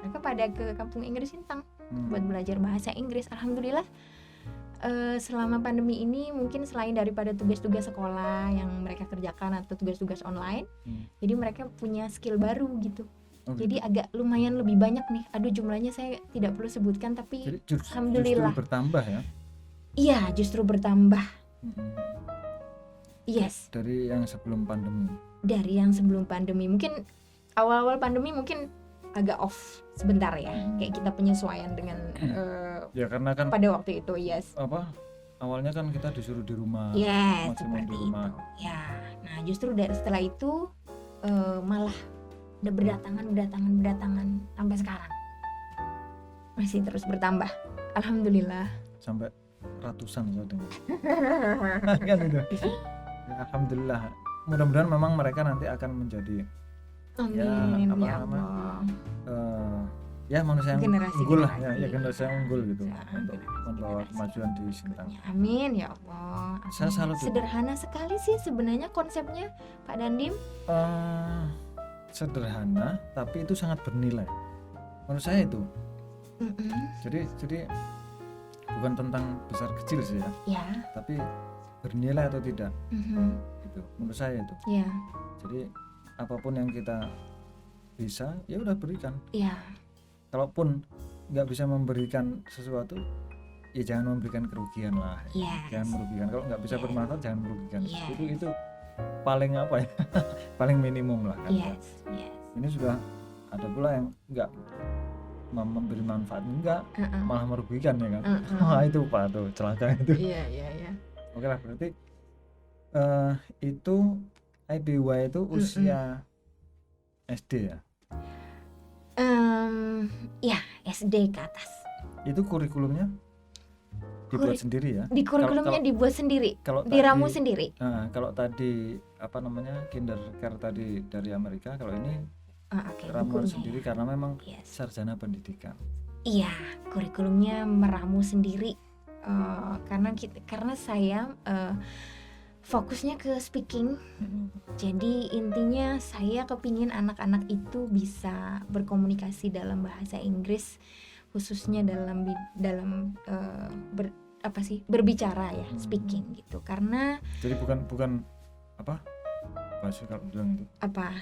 mereka pada ke kampung Inggris Sintang buat belajar bahasa Inggris. Alhamdulillah selama pandemi ini mungkin selain daripada tugas-tugas sekolah yang mereka kerjakan atau tugas-tugas online, jadi mereka punya skill baru gitu. Jadi agak lumayan lebih banyak nih. Aduh, jumlahnya saya tidak perlu sebutkan, tapi alhamdulillah justru bertambah ya. Iya, justru bertambah. Yes. Dari yang sebelum pandemi. Dari yang sebelum pandemi. Mungkin awal-awal pandemi mungkin agak off sebentar ya. Kayak kita penyesuaian dengan ya karena kan pada waktu itu, yes. Apa? Awalnya kan kita disuruh di rumah. Yes, seperti itu. Ya. Nah, justru dari setelah itu malah udah berdatangan sampai sekarang. Masih terus bertambah. Alhamdulillah. Sampai ratusan saya dengar. Kan itu. Ya, alhamdulillah. Mudah-mudahan memang mereka nanti akan menjadi Amin, ya Allah. Ya manusia yang unggul lah ya generasi yang unggul gitu untuk membawa kemajuan di Sintang. Amin ya Allah. Amin. Saya salut. Sederhana sekali sih sebenarnya konsepnya Pak Dandim. Sederhana tapi itu sangat bernilai menurut saya itu. Jadi bukan tentang besar kecil sih ya. Tapi bernilai atau tidak itu menurut saya itu. Jadi apapun yang kita bisa ya udah berikan. Kalaupun nggak bisa memberikan sesuatu ya jangan memberikan kerugian lah. Jangan merugikan. Kalau nggak bisa bermanfaat jangan merugikan. Itu paling apa ya paling minimum lah kan. Ini sudah ada pula yang nggak memberi manfaat, enggak malah merugikan ya kan. Itu Pak tuh celaka itu. Oke lah, berarti itu IPY itu usia SD ya? Ya SD ke atas. Itu kurikulumnya dibuat sendiri ya? Di kurikulumnya dibuat sendiri, diramu sendiri. Kalau tadi apa namanya kinder care tadi dari Amerika, kalau ini ramuan sendiri karena memang sarjana pendidikan. Iya, kurikulumnya meramu sendiri karena saya fokusnya ke speaking. Jadi intinya saya kepingin anak-anak itu bisa berkomunikasi dalam bahasa Inggris, khususnya dalam berbicara ya, speaking gitu. Karena jadi bukan apa bahasa kalau bilang itu apa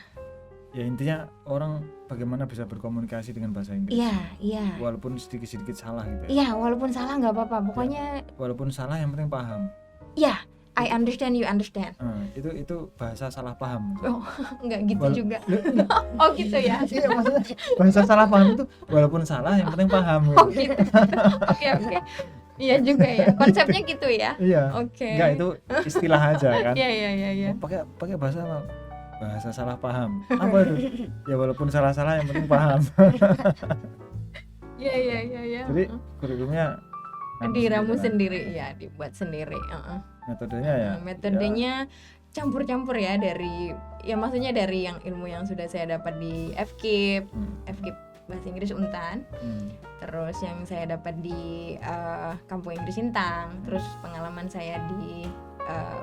ya intinya orang bagaimana bisa berkomunikasi dengan bahasa Inggris. Iya. Walaupun sedikit salah gitu ya. Iya, walaupun salah nggak apa-apa. Pokoknya walaupun salah yang penting paham. Iya, I understand, you understand. Itu bahasa salah paham. Oh, nggak gitu juga. Oh gitu ya. Iya, maksudnya bahasa salah paham itu walaupun salah yang penting paham. Oh gitu. Oke. Iya juga ya. Konsepnya gitu ya. Iya. Oke. Enggak, itu istilah aja kan. Iya. Pakai bahasa salah paham. Apa itu? Ya walaupun salah-salah yang penting paham. Iya. Jadi kurikulumnya diramu sendiri ya, dibuat sendiri. Metodenya ya. Metodenya campur-campur ya, dari ya maksudnya dari yang ilmu yang sudah saya dapat di FKIP Bahasa Inggris Untan. Terus yang saya dapat di Kampung Inggris Sintang, terus pengalaman saya di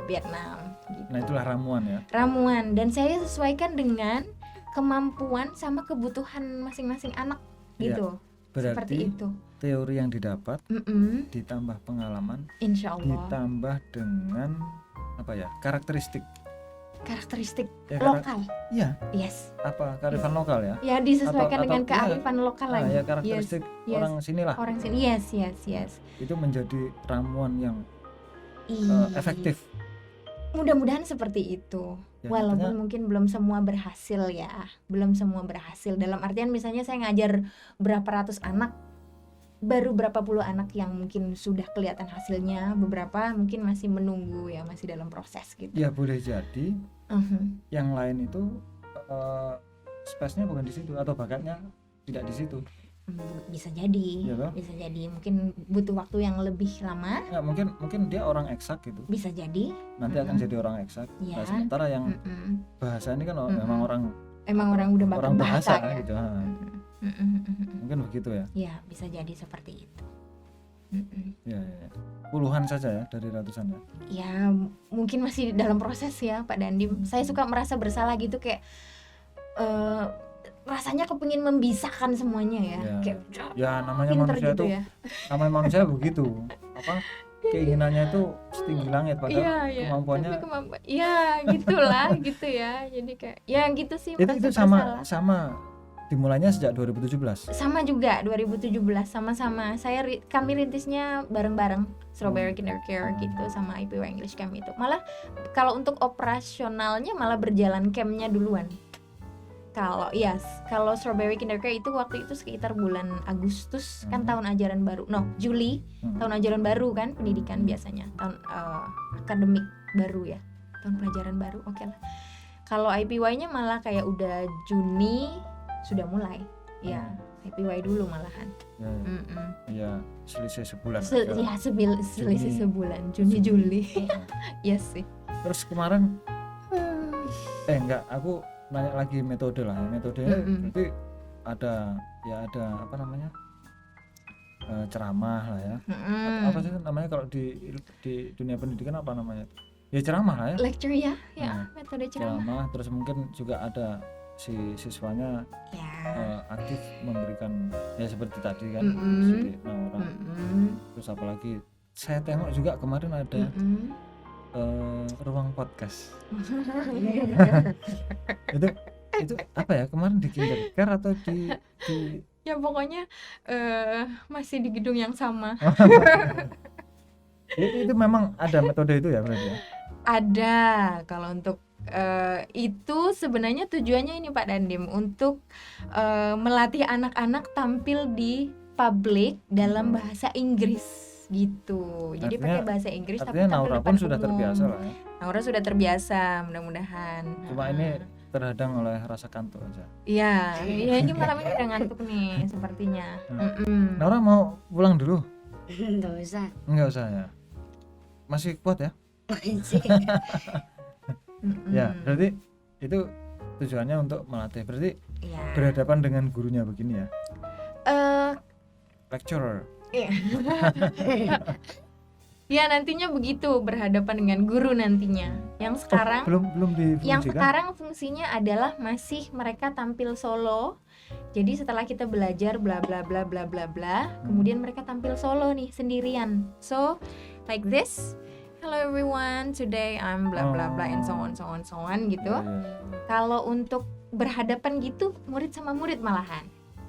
Vietnam gitu. Nah, itulah ramuan ya. Ramuan, dan saya sesuaikan dengan kemampuan sama kebutuhan masing-masing anak gitu. Berarti seperti itu. Teori yang didapat ditambah pengalaman, Insya Allah. ditambah dengan apa ya? Karakteristik Ya, lokal. Iya. Yes. Apa kearifan lokal ya? Ya, disesuaikan dengan ya, kearifan lokal lagi. Ya, karakteristik orang sinilah. Orang sini. Yes. Itu menjadi ramuan yang efektif. Mudah-mudahan seperti itu. Ya, walaupun mungkin belum semua berhasil ya. Dalam artian misalnya saya ngajar berapa ratus anak, baru berapa puluh anak yang mungkin sudah kelihatan hasilnya, beberapa mungkin masih menunggu ya, masih dalam proses gitu. Ya boleh jadi yang lain itu space-nya bukan di situ atau bakatnya tidak di situ. Bisa jadi, mungkin butuh waktu yang lebih lama. Ya, mungkin dia orang eksak gitu. Bisa jadi. Nanti akan jadi orang eksak. Ya. Nah, sementara yang bahasa ini kan memang orang udah bakal orang bahasa ya? gitu. Mungkin begitu ya. Ya, bisa jadi seperti itu. Ya. Puluhan saja ya dari ratusan ya. Ya, mungkin masih dalam proses ya, Pak Dandim. Saya suka merasa bersalah gitu, kayak rasanya kepengin membisahkan semuanya ya. Kayak namanya manusia gitu itu ya. Namanya manusia begitu. Apa keinginannya itu setinggi langit, padahal kemampuannya iya gitulah gitu ya. Jadi kayak ya gitu sih. Itu sama dimulainya sejak 2017. Sama juga 2017, sama-sama. Kami rintisnya bareng-bareng, Strawberry Kindercare gitu sama IPW English Camp itu. Malah kalau untuk operasionalnya malah berjalan campnya duluan. Kalau Strawberry Kindercare itu waktu itu sekitar bulan Agustus kan, tahun ajaran baru. Juli, tahun ajaran baru kan, pendidikan biasanya. Tahun akademik baru ya. Tahun pelajaran baru. Oke lah. Kalau IPY-nya malah kayak udah Juni sudah mulai. Ya, IPY dulu malahan. Ya, selisih sebulan. Selisih sebulan, Juni. Yes sih. Terus kemarin aku nanya lagi metodenya berarti ada apa namanya, ceramah lah ya. Apa sih namanya kalau di dunia pendidikan, apa namanya, ya ceramah lah ya, lecture ya metode ceramah. Terus mungkin juga ada si siswanya aktif memberikan ya seperti tadi kan, si Naura. Terus apalagi saya tengok juga kemarin ada ruang podcast. itu apa ya, kemarin di Kindercare atau di ya pokoknya masih di gedung yang sama. itu memang ada metode itu ya berarti ya? Ada. Kalau untuk itu sebenarnya tujuannya ini Pak Dandim, untuk melatih anak-anak tampil di publik dalam bahasa Inggris gitu. Jadi pakai bahasa Inggris tapi tampil Naura depan pun sudah umum. terbiasa lah ya. Naura sudah terbiasa, mudah-mudahan. Cuma ini terhadang oleh rasa kantuk aja. Iya, ini malam ini udah ngantuk nih sepertinya. Naura mau pulang dulu? Enggak usah ya. Masih kuat ya? Ya, berarti itu tujuannya untuk melatih. Berarti berhadapan dengan gurunya begini ya. Lecturer. Ya nantinya begitu, berhadapan dengan guru nantinya. Yang sekarang belum difungsikan. Yang sekarang fungsinya adalah masih mereka tampil solo. Jadi setelah kita belajar bla bla bla bla bla bla, kemudian mereka tampil solo nih sendirian. So like this, hello everyone, today I'm bla bla bla and so on gitu. Kalau untuk berhadapan gitu murid sama murid malahan.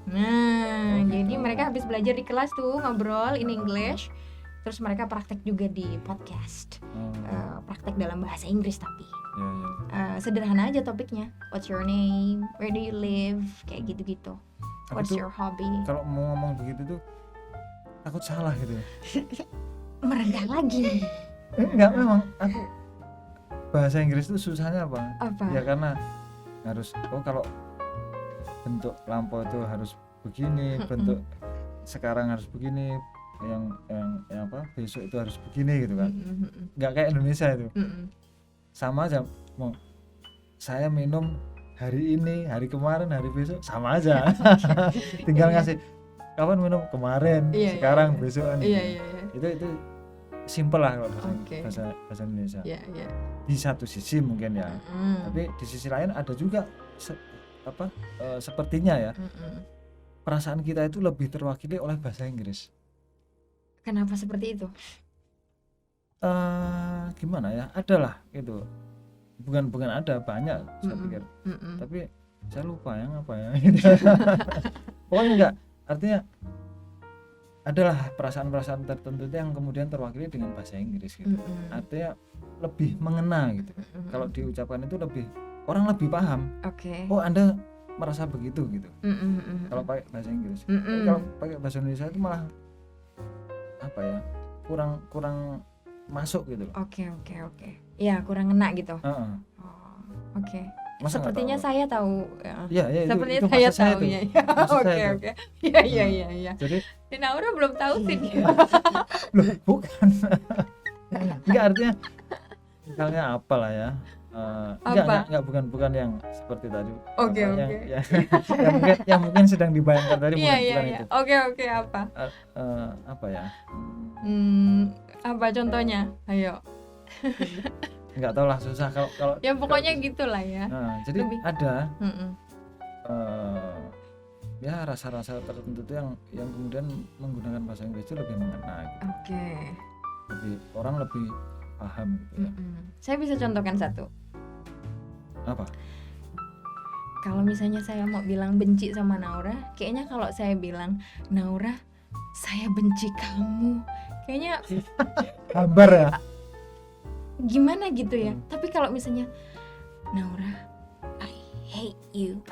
Nah, jadi mereka habis belajar di kelas tuh ngobrol in English, terus mereka praktek juga di podcast, praktek dalam bahasa Inggris tapi sederhana aja topiknya. What's your name? Where do you live? Kayak gitu-gitu. What's your hobby? Kalau mau ngomong begitu tuh takut salah gitu. Merendah lagi. Enggak, memang aku bahasa Inggris itu susahnya apa? Ya karena harus kalau bentuk lampau itu harus begini, bentuk sekarang harus begini, yang apa besok itu harus begini gitu kan. Enggak kayak Indonesia itu. Sama aja, mau saya minum hari ini, hari kemarin, hari besok sama aja. Tinggal ngasih kapan minum kemarin, sekarang, besokan. Itu simple lah kalau bahasa Indonesia. Di satu sisi mungkin ya. Tapi di sisi lain ada juga sepertinya ya. Perasaan kita itu lebih terwakili oleh bahasa Inggris. Kenapa seperti itu? Gimana ya? Adalah gitu. Bukan ada, banyak saya pikir. Tapi saya lupa yang apa ya. Pokoknya enggak, artinya adalah perasaan-perasaan tertentu yang kemudian terwakili dengan bahasa Inggris gitu. Artinya lebih mengena gitu. Kalau diucapkan itu orang lebih paham. Oh, Anda merasa begitu gitu. Kalau pakai bahasa Inggris. Kalau pakai bahasa Indonesia itu malah apa ya? Kurang masuk gitu loh. Oke. Ya, kurang ngena gitu. Oke. Sepertinya saya tahu. Ya, sepertinya itu saya tahu ya. Oke. Iya. Jadi Naura belum tahu sih dia. Loh, bukan. Enggak, artinya misalnya apalah ya. Enggak, bukan yang seperti tadi. Oke. Yang mungkin sedang dibayangkan tadi bukan itu. Oke, apa? Apa ya? Apa contohnya? Ayo. Enggak tahu lah, susah kalau ya pokoknya gitulah ya. Jadi ada ya rasa-rasa tertentu itu yang kemudian menggunakan bahasa Inggris itu lebih mengena gitu. Orang lebih paham gitu ya. Saya bisa contohkan satu. Apa? Kalau misalnya saya mau bilang benci sama Naura, kayaknya kalau saya bilang Naura, saya benci kamu, kayaknya hambar ya. Gimana gitu ya. Tapi kalau misalnya Naura, I hate you,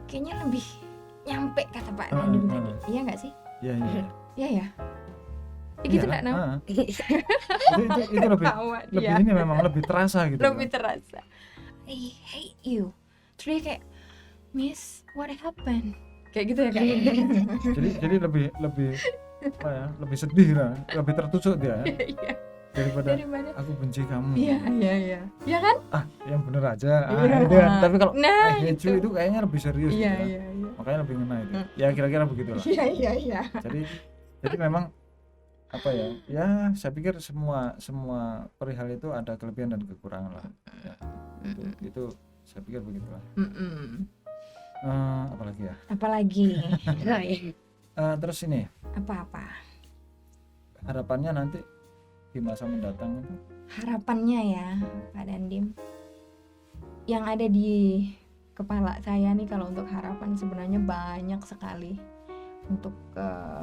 kayaknya lebih nyampe kata Pak Nadim tadi. Iya nggak sih? Iya. Iya ya. Gitu nggak Naura? Itu lebih ini memang lebih terasa gitu. Lebih terasa. I hate you. Terus dia kayak, Miss, what happened? Kayak gitu ya Kak. jadi lebih apa ya? Lebih sedih lah, lebih tertusuk dia. Daripada aku benci kamu. Iya. Ya kan? Yang bener aja. Tapi kalau I hate you itu kayaknya lebih serius gitu. Iya. Makanya lebih ngena itu. Ya kira-kira begitulah. Iya. Jadi memang apa ya? Ya saya pikir semua perihal itu ada kelebihan dan kekurangan lah. Ya, itu saya pikir begitulah. Apalagi? Terus ini. Apa? Harapannya nanti di masa mendatang itu? Harapannya ya Pak Dandim, yang ada di kepala saya nih kalau untuk harapan sebenarnya banyak sekali untuk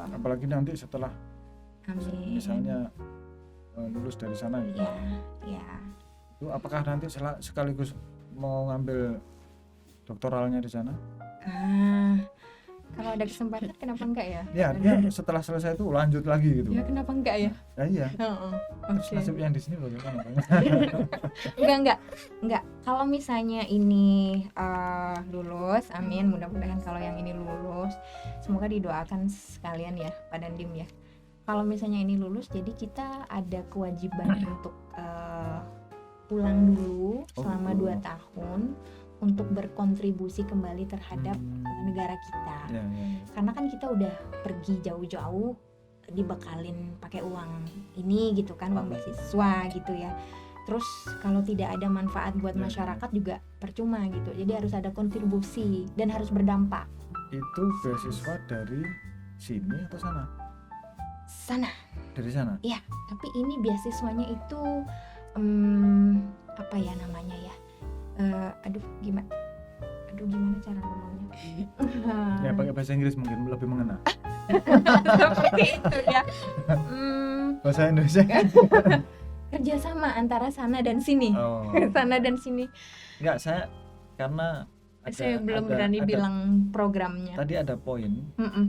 apalagi nanti setelah amin. Misalnya lulus dari sana gitu. Ya. Itu apakah nanti sekaligus mau ngambil doktoralnya di sana? Kalau ada kesempatan kenapa enggak ya? Ya, artinya setelah selesai itu lanjut lagi gitu. Ya kenapa enggak ya? Iya. Terus Okay. nasib yang di sini bagaimana? Enggak. Kalau misalnya ini lulus, amin. Mudah-mudahan kalau yang ini lulus, semoga didoakan sekalian ya, Pak Dandim ya. Kalau misalnya ini lulus, jadi kita ada kewajiban untuk pulang dulu selama 2 tahun untuk berkontribusi kembali terhadap negara kita. Ya. Karena kan kita udah pergi jauh-jauh dibekalin pakai uang ini gitu kan, uang beasiswa gitu ya. Terus kalau tidak ada manfaat buat masyarakat juga percuma gitu. Jadi harus ada kontribusi dan harus berdampak. Itu beasiswa dari sini atau sana? Sana. Dari sana? Iya, tapi ini beasiswanya itu apa ya namanya ya? Gimana? aduh gimana cara ngomongnya. Ya pakai bahasa Inggris mungkin lebih mengena. Seperti itu ya. Bahasa Indonesia. Kerjasama antara sana dan sini. Oh. Sana dan sini. Enggak, saya karena Saya belum berani bilang programnya. Tadi ada poin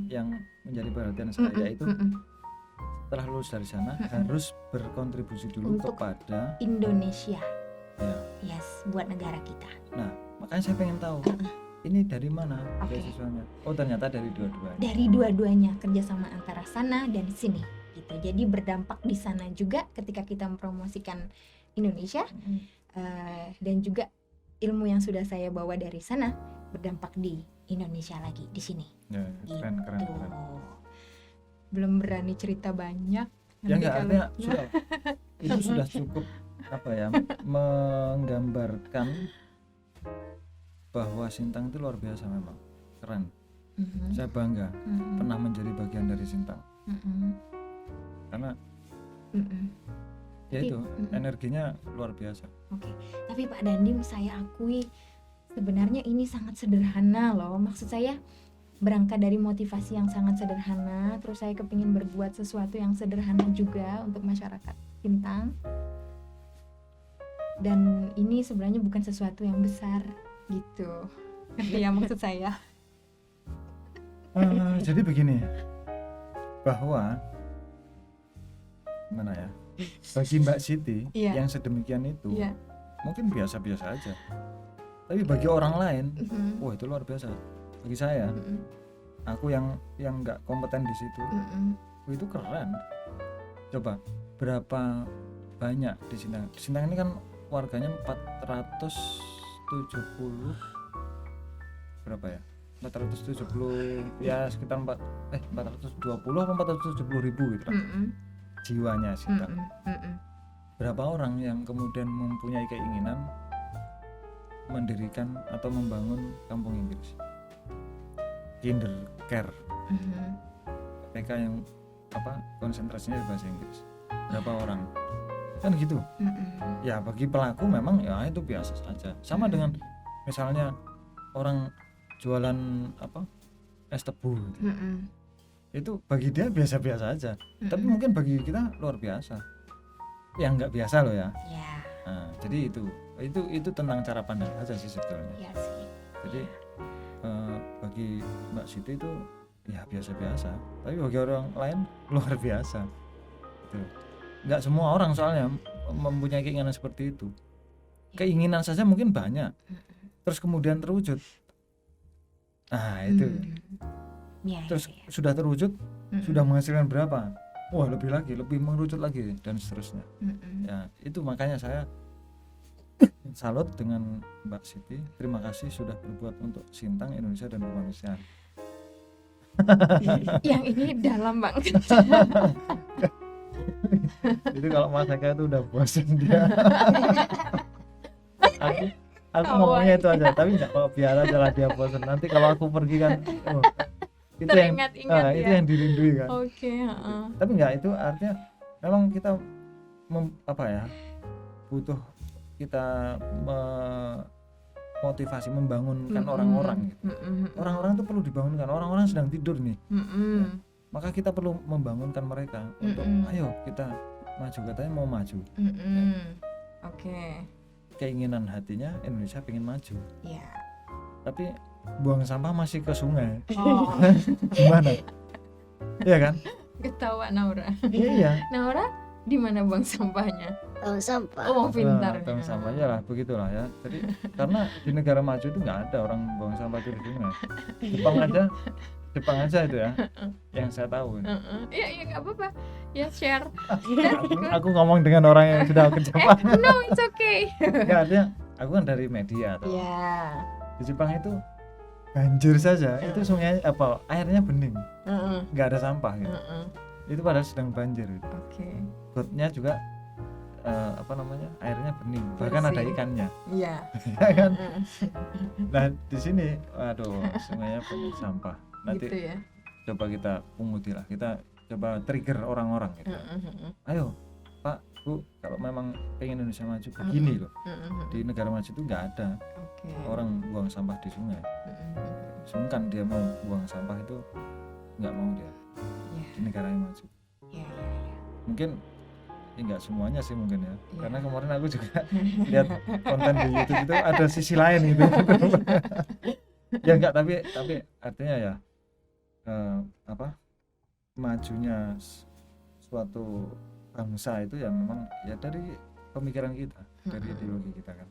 yang menjadi perhatian saya, yaitu setelah lulus dari sana harus berkontribusi dulu Untuk kepada Indonesia. ya. Yes, buat negara kita. Nah, makanya saya pengen tahu ini dari mana Oke. beasiswanya. Oh, ternyata dari dua-duanya. Dari dua-duanya, kerjasama antara sana dan sini gitu. Jadi berdampak di sana juga ketika kita mempromosikan Indonesia, dan juga ilmu yang sudah saya bawa dari sana berdampak di Indonesia lagi di sini. Ya, keren, keren, Gitu. keren. Belum berani cerita banyak. Ya Nanti enggak, kalau- artinya sudah itu sudah cukup apa ya, menggambarkan bahwa Sintang itu luar biasa memang. Keren. Mhm. Saya bangga Mhm. pernah menjadi bagian dari Sintang. Mhm. Karena Mhm. ya itu Mhm. energinya luar biasa. Oke, tapi Pak Dandim, saya akui sebenarnya ini sangat sederhana loh. Maksud saya berangkat dari motivasi yang sangat sederhana, terus saya kepingin berbuat sesuatu yang sederhana juga untuk masyarakat Sintang. Dan ini sebenarnya bukan sesuatu yang besar gitu. Ngerti ya maksud saya? Jadi begini, bahwa gimana ya, bagi Mbak Siti Iya. yang sedemikian itu Iya. mungkin biasa-biasa aja, tapi bagi orang lain Mhm. wah itu luar biasa. Bagi saya, Mhm. aku yang nggak kompeten di situ, Mhm. wah, itu keren. Coba berapa banyak di Sintang. Sintang ini kan warganya 470 berapa ya, 470 ya, sekitar 420 atau 470 ribu gitu lah Mhm. jiwanya Sintang. Mhm. Berapa orang yang kemudian mempunyai keinginan mendirikan atau membangun kampung Inggris, kinder care, Mhm. TK yang konsentrasinya di bahasa Inggris. Berapa orang kan gitu Mhm. ya. Bagi pelaku memang ya itu biasa saja, sama dengan misalnya orang jualan es tebu gitu. Mhm. Itu bagi dia biasa-biasa aja, tapi mungkin bagi kita luar biasa, yang nggak biasa loh ya. Ya, Nah, jadi itu tentang cara pandang aja sih sebetulnya. ya sih. Jadi bagi Mbak Siti itu ya biasa-biasa, tapi bagi orang lain luar biasa gitu. Nggak semua orang soalnya mempunyai keinginan seperti itu. Keinginan saja mungkin banyak, terus kemudian terwujud. Nah itu Ya, terus ya, ya. sudah terwujud, Mm-mm. sudah menghasilkan berapa, wah lebih mengerucut lagi dan seterusnya. Mm-mm. Ya itu makanya saya salut dengan Mbak Siti. Terima kasih sudah berbuat untuk Sintang, Indonesia, dan kemanusiaan. Yang ini dalam banget. Itu kalau Mas Eka itu udah bosan dia. aku ngomongnya itu aja, tapi nggak mau, biar aja lah dia bosan. Nanti kalau aku pergi kan, itu yang Teringat-ingat itu ya. yang dirindui kan. Oke, heeh. Tapi nggak, itu artinya memang kita butuh kita motivasi membangunkan orang-orang gitu. Orang-orang itu perlu dibangunkan. Orang-orang sedang tidur nih, maka kita perlu membangunkan mereka untuk ayo kita maju. Katanya mau maju, Oke. keinginan hatinya Indonesia pengen maju, Ya. tapi buang sampah masih ke sungai. Oh, Gimana? Iya kan? ketawa Naura. Iya. Naura di mana buang sampahnya? Tong sampah. Oh, pintar. Tong sampahnya lah begitulah ya. Jadi karena di negara maju itu nggak ada orang buang sampah di sungai. Jepang aja itu ya yang saya tahu. Iya, iya, nggak apa-apa. Ya, share. Aku ngomong dengan orang yang sudah ke Jepang. No, it's okay. Nggak, artinya aku kan dari media tuh. Ya. Di Jepang itu banjir saja, itu sungai airnya bening, nggak ada sampah gitu. Itu padahal sedang banjir gitu. Oke. Gotnya juga airnya bening, bahkan ada Bersih. ikannya. Iya. Ya kan? Nah di sini waduh sungainya penuh sampah. Nanti Gitu ya. coba kita punguti lah, kita coba trigger orang-orang gitu. Ayo Pak Bu, kalau memang pengen Indonesia maju begini loh, di negara maju itu nggak ada. Oke. orang buang sampah di sungai. Sungkan dia mau buang sampah itu nggak mau dia di negara yang maju. Mungkin nggak semuanya sih mungkin ya. Karena kemarin aku juga lihat konten di YouTube itu ada sisi lain gitu. Ya enggak, tapi artinya ya majunya suatu bangsa itu ya memang ya dari pemikiran kita, dari ideologi kita kan.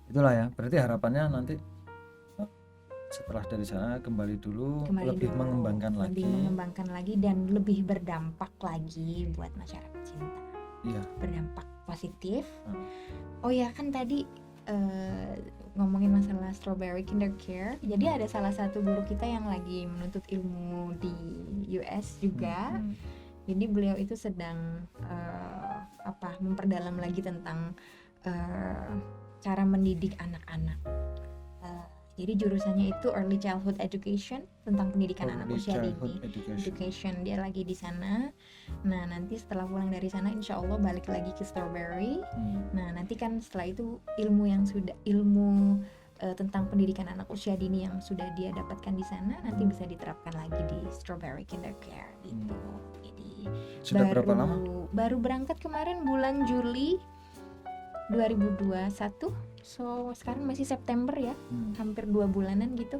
Itulah ya, berarti harapannya nanti setelah dari sana kembali dulu lebih mengembangkan lagi dan lebih berdampak lagi buat masyarakat Cinta. Iya. Berdampak positif. Oh ya, kan tadi ngomongin masalah Strawberry Kindercare. Jadi ada salah satu guru kita yang lagi menuntut ilmu di US juga. Jadi beliau itu sedang memperdalam lagi tentang cara mendidik anak-anak. Jadi jurusannya itu Early Childhood Education, tentang pendidikan anak usia dini. Education, dia lagi di sana. Nah, nanti setelah pulang dari sana insya Allah balik lagi ke Strawberry. Nah, nanti kan setelah itu ilmu tentang pendidikan anak usia dini yang sudah dia dapatkan di sana nanti bisa diterapkan lagi di Strawberry Kindercare gitu. Jadi sudah berapa lama? Baru berangkat kemarin bulan Juli 2021. So sekarang masih September ya, hampir 2 bulanan gitu.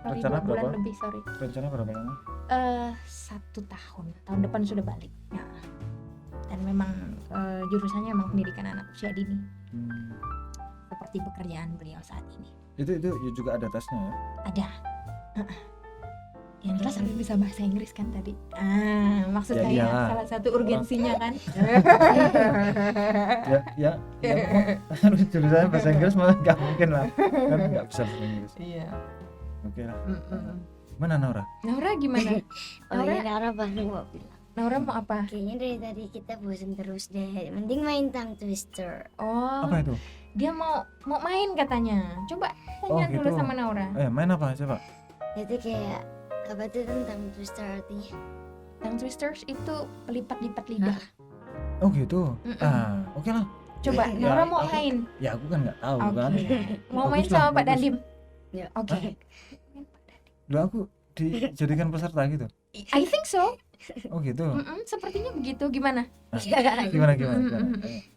Rencana 2 bulan berapa? lebih, sorry. Rencana berapa lama? 1 tahun. Tahun depan sudah balik. Nah, dan memang jurusannya memang pendidikan anak usia dini. Seperti pekerjaan beliau saat ini. Itu juga ada tesnya ya? Ada. Yang jelas harus bisa bahasa Inggris kan tadi. Maksud saya salah satu urgensinya kan. ya harus jurusannya bahasa Inggris malah nggak mungkin lah, kan nggak bisa bahasa Inggris. Iya. Oke lah. Mana Naura? Naura gimana? Naura baru mau bilang. Naura mau apa? Kayaknya dari tadi kita bosan terus deh. Mending main tongue twister. Oh. Apa itu? Dia mau main katanya. Coba tanya dulu gitu. sama Naura. Main apa coba? Itu kayak apa tuh tentang twister artinya? Tongue twisters itu pelipat-lipat lidah. Oh gitu. Oke lah. Coba Naura mau main. Ya aku kan nggak tahu kan. Mau main sama Pak Dandim. Ya. Oke. Loh, aku dijadikan peserta gitu. I think so. Oh gitu. Sepertinya begitu. Gimana? Gimana?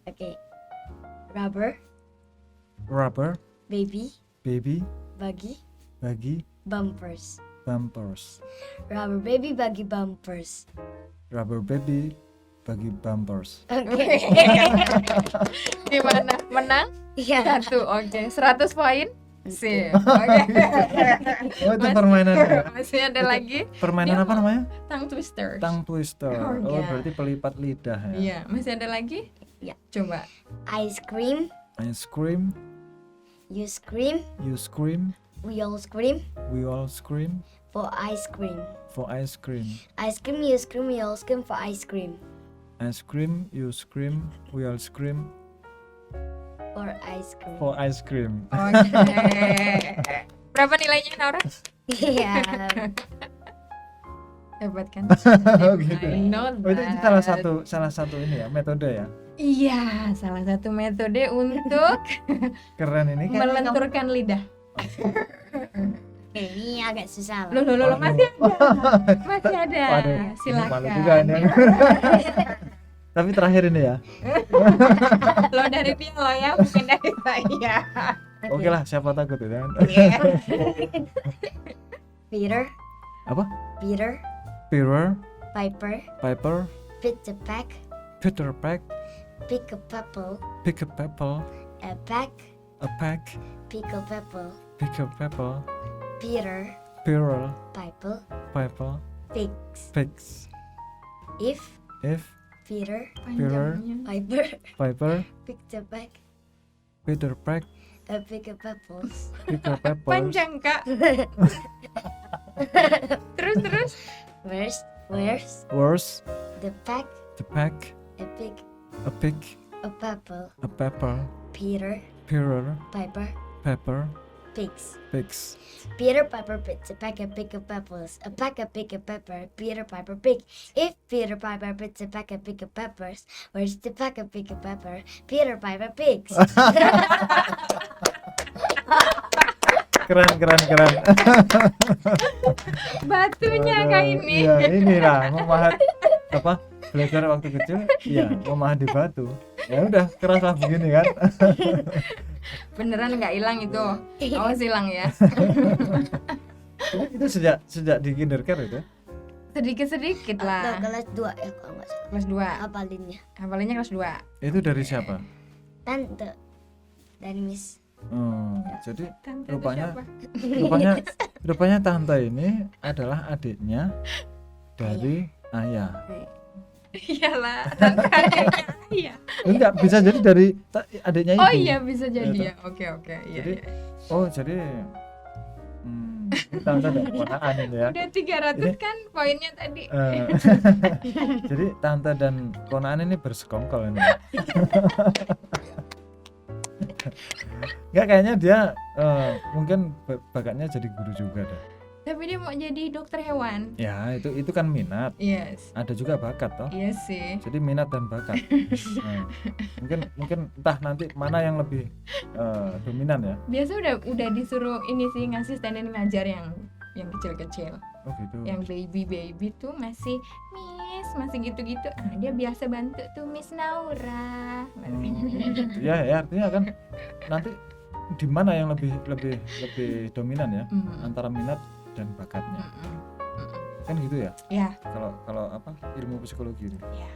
Oke. Rubber, baby, bagi, bumpers. Rubber baby bagi bumpers. Oke. Gimana? Menang? Iya. 1. Oke. 100 poin. Sip. Oke. Oh itu permainan. Masih ada lagi. Permainan apa namanya? Tongue twister. Tongue twister. Oh berarti pelipat lidah ya. Iya. Masih ada lagi? Ya. Coba. Ice cream. You scream. We all scream. For ice cream. Ice cream, you scream, we all scream for ice cream. Ice cream, you scream, we all scream. For ice cream. Oke. Berapa nilainya Naura? Iya. Hebat kan? Gitu. I know Oh, itu salah satu ini ya, metode ya. Iya, salah satu metode untuk Keren ini kan. melenturkan lidah. Ini agak susah Loh, lah. masih ada. Waduh, ini Silakan. malu juga ini. Tapi terakhir ini ya. Lo dari dia lo ya, bukan dari saya. Oke lah, siapa takut ya kan? Peter. Apa? Peter. Piper. Peter Pack. Pick a pepper. A pack. Pick a pepper. Peter. Piper. Pigs. If Peter. Piper. Picked a pack. Pick a peppers. Panjang kak. terus. Where's the pack? A pig. A pepper. Peter. Piper. pigs. Pigs. Peter Piper picks a pack of pickled peppers. A pack of pickled pepper. Peter Piper pick. If Peter Piper picks a pack of pickled peppers, where's the pack of pickled pepper? Peter Piper picks. Keren. Batunya Aduh, kayak ini. Ya inilah memahat apa belajar waktu kecil. Ya memahat di batu. Ya udah keraslah begini kan. Beneran nggak hilang itu. Awas hilang ya. Itu sejak di kindergarten itu. Sedikit-sedikit Atau lah. kelas 2 ya kalau nggak salah. Kelas 2. Hafalinnya. Hafalinnya kelas 2. Itu dari siapa? Tante dan Miss. Jadi Tante itu rupanya siapa? rupanya tante ini adalah adiknya dari ayah. Iyalah, tante adiknya. Iya. Enggak, bisa jadi dari adiknya ibu. Oh iya bisa jadi Iya, ya. Oke. Iya. Jadi, Iya. oh jadi tante dan ponakan ini ya. Udah 300 Ini- kan poinnya tadi. Jadi tante dan ponakan ini bersekongkol ini. Enggak, kayaknya dia mungkin bakatnya jadi guru juga deh. Tapi dia mau jadi dokter hewan. Ya, itu kan minat. Yes. Ada juga bakat toh. Iya sih. Jadi minat dan bakat. Mungkin entah nanti mana yang lebih dominan ya. Biasa udah disuruh ini sih ngasih stand-in ngajar yang kecil-kecil. Oh gitu. Yang baby tuh masih Miss, masih gitu-gitu. Ah, dia biasa bantu tuh Miss Naura. Ya artinya kan nanti di mana yang lebih dominan ya antara minat dan bakatnya. Kan gitu ya. Ya, Kalau apa ilmu psikologi itu. ya.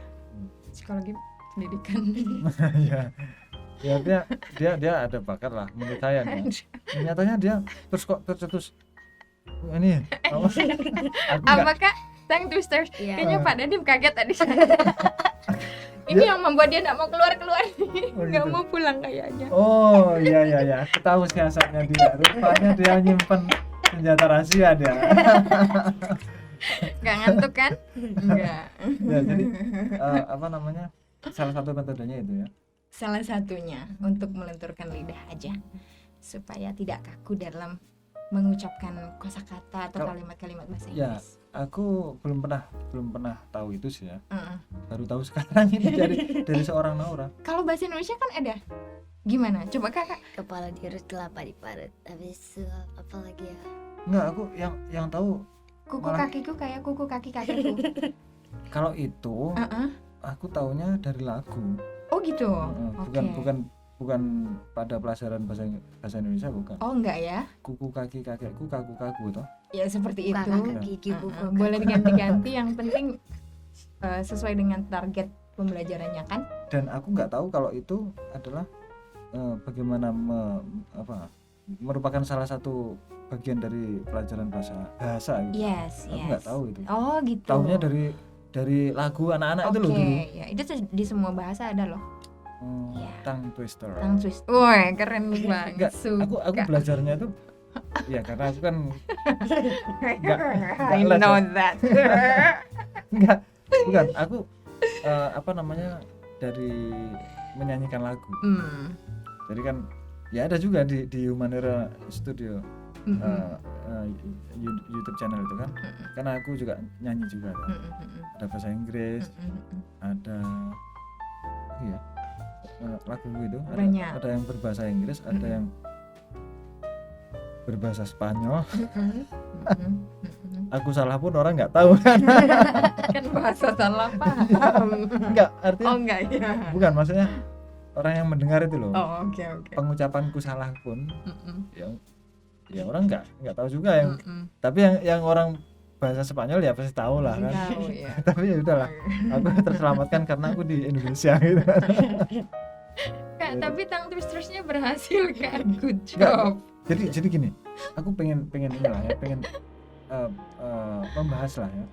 Psikologi pendidikan. Ya. Ya artinya dia ada bakat lah menurut saya nih. Nyatanya dia terus ini apa? Aku nggak- Apakah Tongue Twisters? Iya. Kayaknya Pak Dadim kaget tadi. Ini yang membuat dia nggak mau keluar, nggak gitu. mau pulang kayaknya. Oh iya, aku tahu siasatnya dia. Rupanya dia nyimpen senjata rahasia dia. Nggak ngantuk kan? Nggak. Ya jadi apa namanya? Salah satu metodenya itu ya. Salah satunya untuk melenturkan lidah aja supaya tidak kaku dalam mengucapkan kosakata atau Kalau- kalimat-kalimat bahasa Ya. Inggris. Aku belum pernah tahu itu sih ya. Heeh. Baru tahu sekarang ini dari seorang Naura. Kalau bahasa Indonesia kan ada. Gimana? Coba kakak. Kepala diurut, kelapa diparut. Habis itu apa lagi ya? Enggak, aku yang tahu Kuku Malah- kakiku kayak kuku kaki kakiku. kalau itu Heeh. aku taunya dari lagu. Oh gitu. Bukan Oke. bukan pada pelajaran bahasa Indonesia bukan. Oh enggak ya? Kuku kaki kakekku kaku toh. Ya seperti itu. Kakak gigi buku. Boleh diganti-ganti, yang penting sesuai dengan target pembelajarannya kan. Dan aku nggak tahu kalau itu adalah bagaimana merupakan salah satu bagian dari pelajaran bahasa gitu. Yes. Aku nggak tahu itu. Oh gitu. Taunya dari lagu anak-anak itu loh Oke, dulu. ya itu di semua bahasa ada loh. Iya. Tongue twister. Tongue twist. Woi, keren banget. Enggak, aku Suka. belajarnya tuh ya karena aku kan I les know ya. that. enggak bukan aku apa namanya dari menyanyikan lagu. Jadi kan ya ada juga di Humanera Studio YouTube channel itu kan. Karena aku juga nyanyi juga kan. Ada bahasa Inggris, ada iya lagu itu Banyak. ada yang berbahasa Inggris, ada yang berbahasa Spanyol. Aku salah pun orang nggak tahu kan. Kan bahasa salah paham. Enggak, artinya Oh enggak ya. bukan, maksudnya orang yang mendengar itu loh. Oh oke. Pengucapanku salah pun ya orang nggak tahu juga yang tapi yang orang bahasa Spanyol ya pasti tahu lah kan. Tahu ya. Tapi ya udahlah, aku terselamatkan karena aku di Indonesia gitu. Kak, tapi tongue twistersnya berhasil kan? Good Enggak, job. jadi gini, aku pengen inilah ya, pengen membahas lah ya.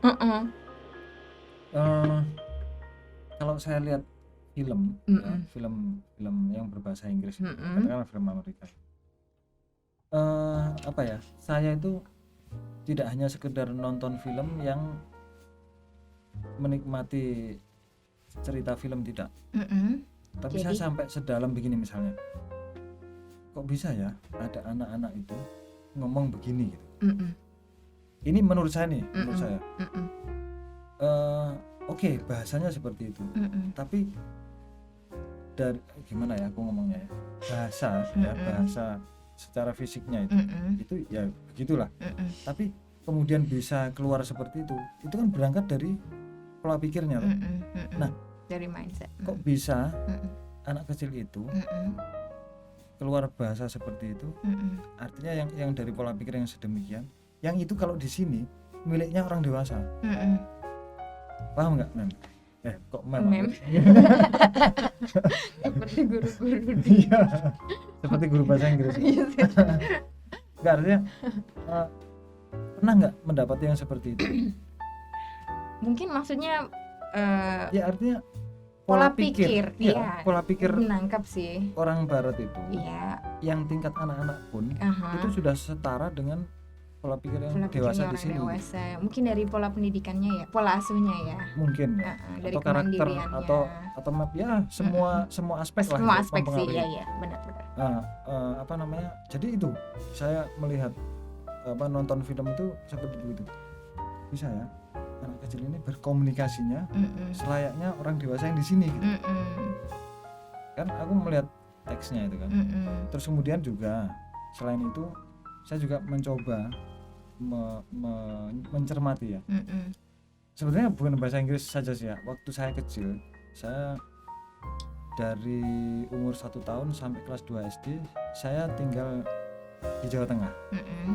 Kalau saya lihat film, ya, film yang berbahasa Inggris, katakanlah film Amerika. Apa ya? Saya itu tidak hanya sekedar nonton film yang menikmati cerita film, tidak. Tapi saya Jadi? sampai sedalam begini misalnya. kok bisa ya ada anak-anak itu ngomong begini gitu. Mm-mm. Ini menurut saya nih, menurut Mm-mm. saya Mm-mm. oke, bahasanya seperti itu, Mm-mm. tapi dari gimana ya aku ngomongnya ya, bahasa ya, Mm-mm. bahasa secara fisiknya Mm-mm. itu ya begitulah, Mm-mm. tapi kemudian bisa keluar seperti itu kan berangkat dari pola pikirnya tuh. Mm-mm. Mm-mm. Nah, dari mindset. kok bisa Mm-mm. anak kecil itu Mm-mm. keluar bahasa seperti itu? Mm-mm. Artinya yang dari pola pikir yang sedemikian, yang itu kalau di sini miliknya orang dewasa. Mm-mm. Paham nggak, Mem? Kok Mem? Mem. Seperti guru-guru Iya, seperti guru bahasa Inggris. Nggak, artinya pernah nggak mendapat yang seperti itu? Mungkin maksudnya Ya artinya pola pikir, ya, iya. pola pikir menangkap sih. orang Barat itu, Iya. yang tingkat anak-anak pun Aha. itu sudah setara dengan pola pikir yang Pola pikirnya dewasa di orang sini. dewasa. Mungkin dari pola pendidikannya ya, pola asuhnya ya. Mungkin ya. Dari Atau karakter kemandiriannya. atau ya semua aspek lah semua yang aspek sih, mempengaruhi. iya benar-benar. Apa namanya, jadi itu saya melihat nonton film itu seperti itu, bisa ya anak kecil ini berkomunikasinya Mm-mm. selayaknya orang dewasa yang di sini gitu. Mm-mm. Kan aku melihat teksnya itu kan. Mm-mm. Terus kemudian juga selain itu saya juga mencoba mencermati ya, Mm-mm. sebenarnya bukan bahasa Inggris saja sih ya. Waktu saya kecil, saya dari umur 1 tahun sampai kelas 2 SD saya tinggal di Jawa Tengah. Mm-mm.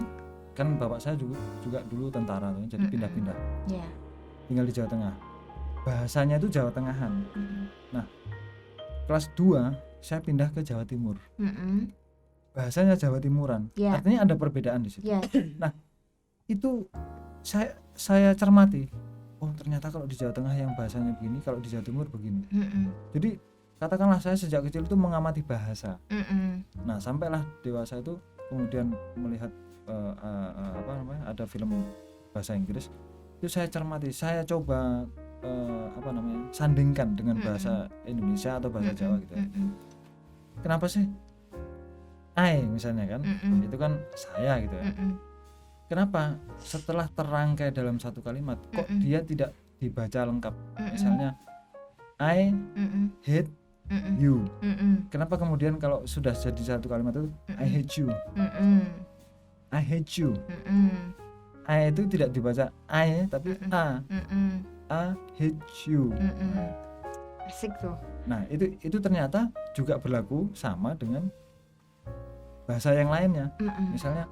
Kan bapak saya juga dulu tentara tuh, jadi Mm-mm. pindah-pindah Ya. tinggal di Jawa Tengah. Bahasanya itu Jawa Tengahan. Mm-mm. Kelas 2 saya pindah ke Jawa Timur, Mm-mm. bahasanya Jawa Timuran. Ya. Artinya ada perbedaan di situ. Ya. Itu saya cermati, oh ternyata kalau di Jawa Tengah yang bahasanya begini, kalau di Jawa Timur begini. Mm-mm. Jadi katakanlah saya sejak kecil itu mengamati bahasa. Mm-mm. Nah sampailah dewasa itu kemudian melihat ada film bahasa Inggris, itu saya cermati, saya coba sandingkan dengan bahasa Indonesia atau bahasa Jawa gitu. Mm-mm. Kenapa sih I misalnya kan, Mm-mm. itu kan saya gitu ya. Mm-mm. Kenapa setelah terangkai dalam satu kalimat kok Mm-mm. dia tidak dibaca lengkap? Mm-mm. Misalnya I Mm-mm. hate Mm-mm. you. Mm-mm. Kenapa kemudian kalau sudah jadi satu kalimat itu I hate you, Mm-mm. I hate you. Mm-mm. I itu tidak dibaca I tapi A. Mm-mm. I hate you. Mm-mm. Asik tuh. Nah, itu ternyata juga berlaku sama dengan bahasa yang lainnya. Mm-mm. Misalnya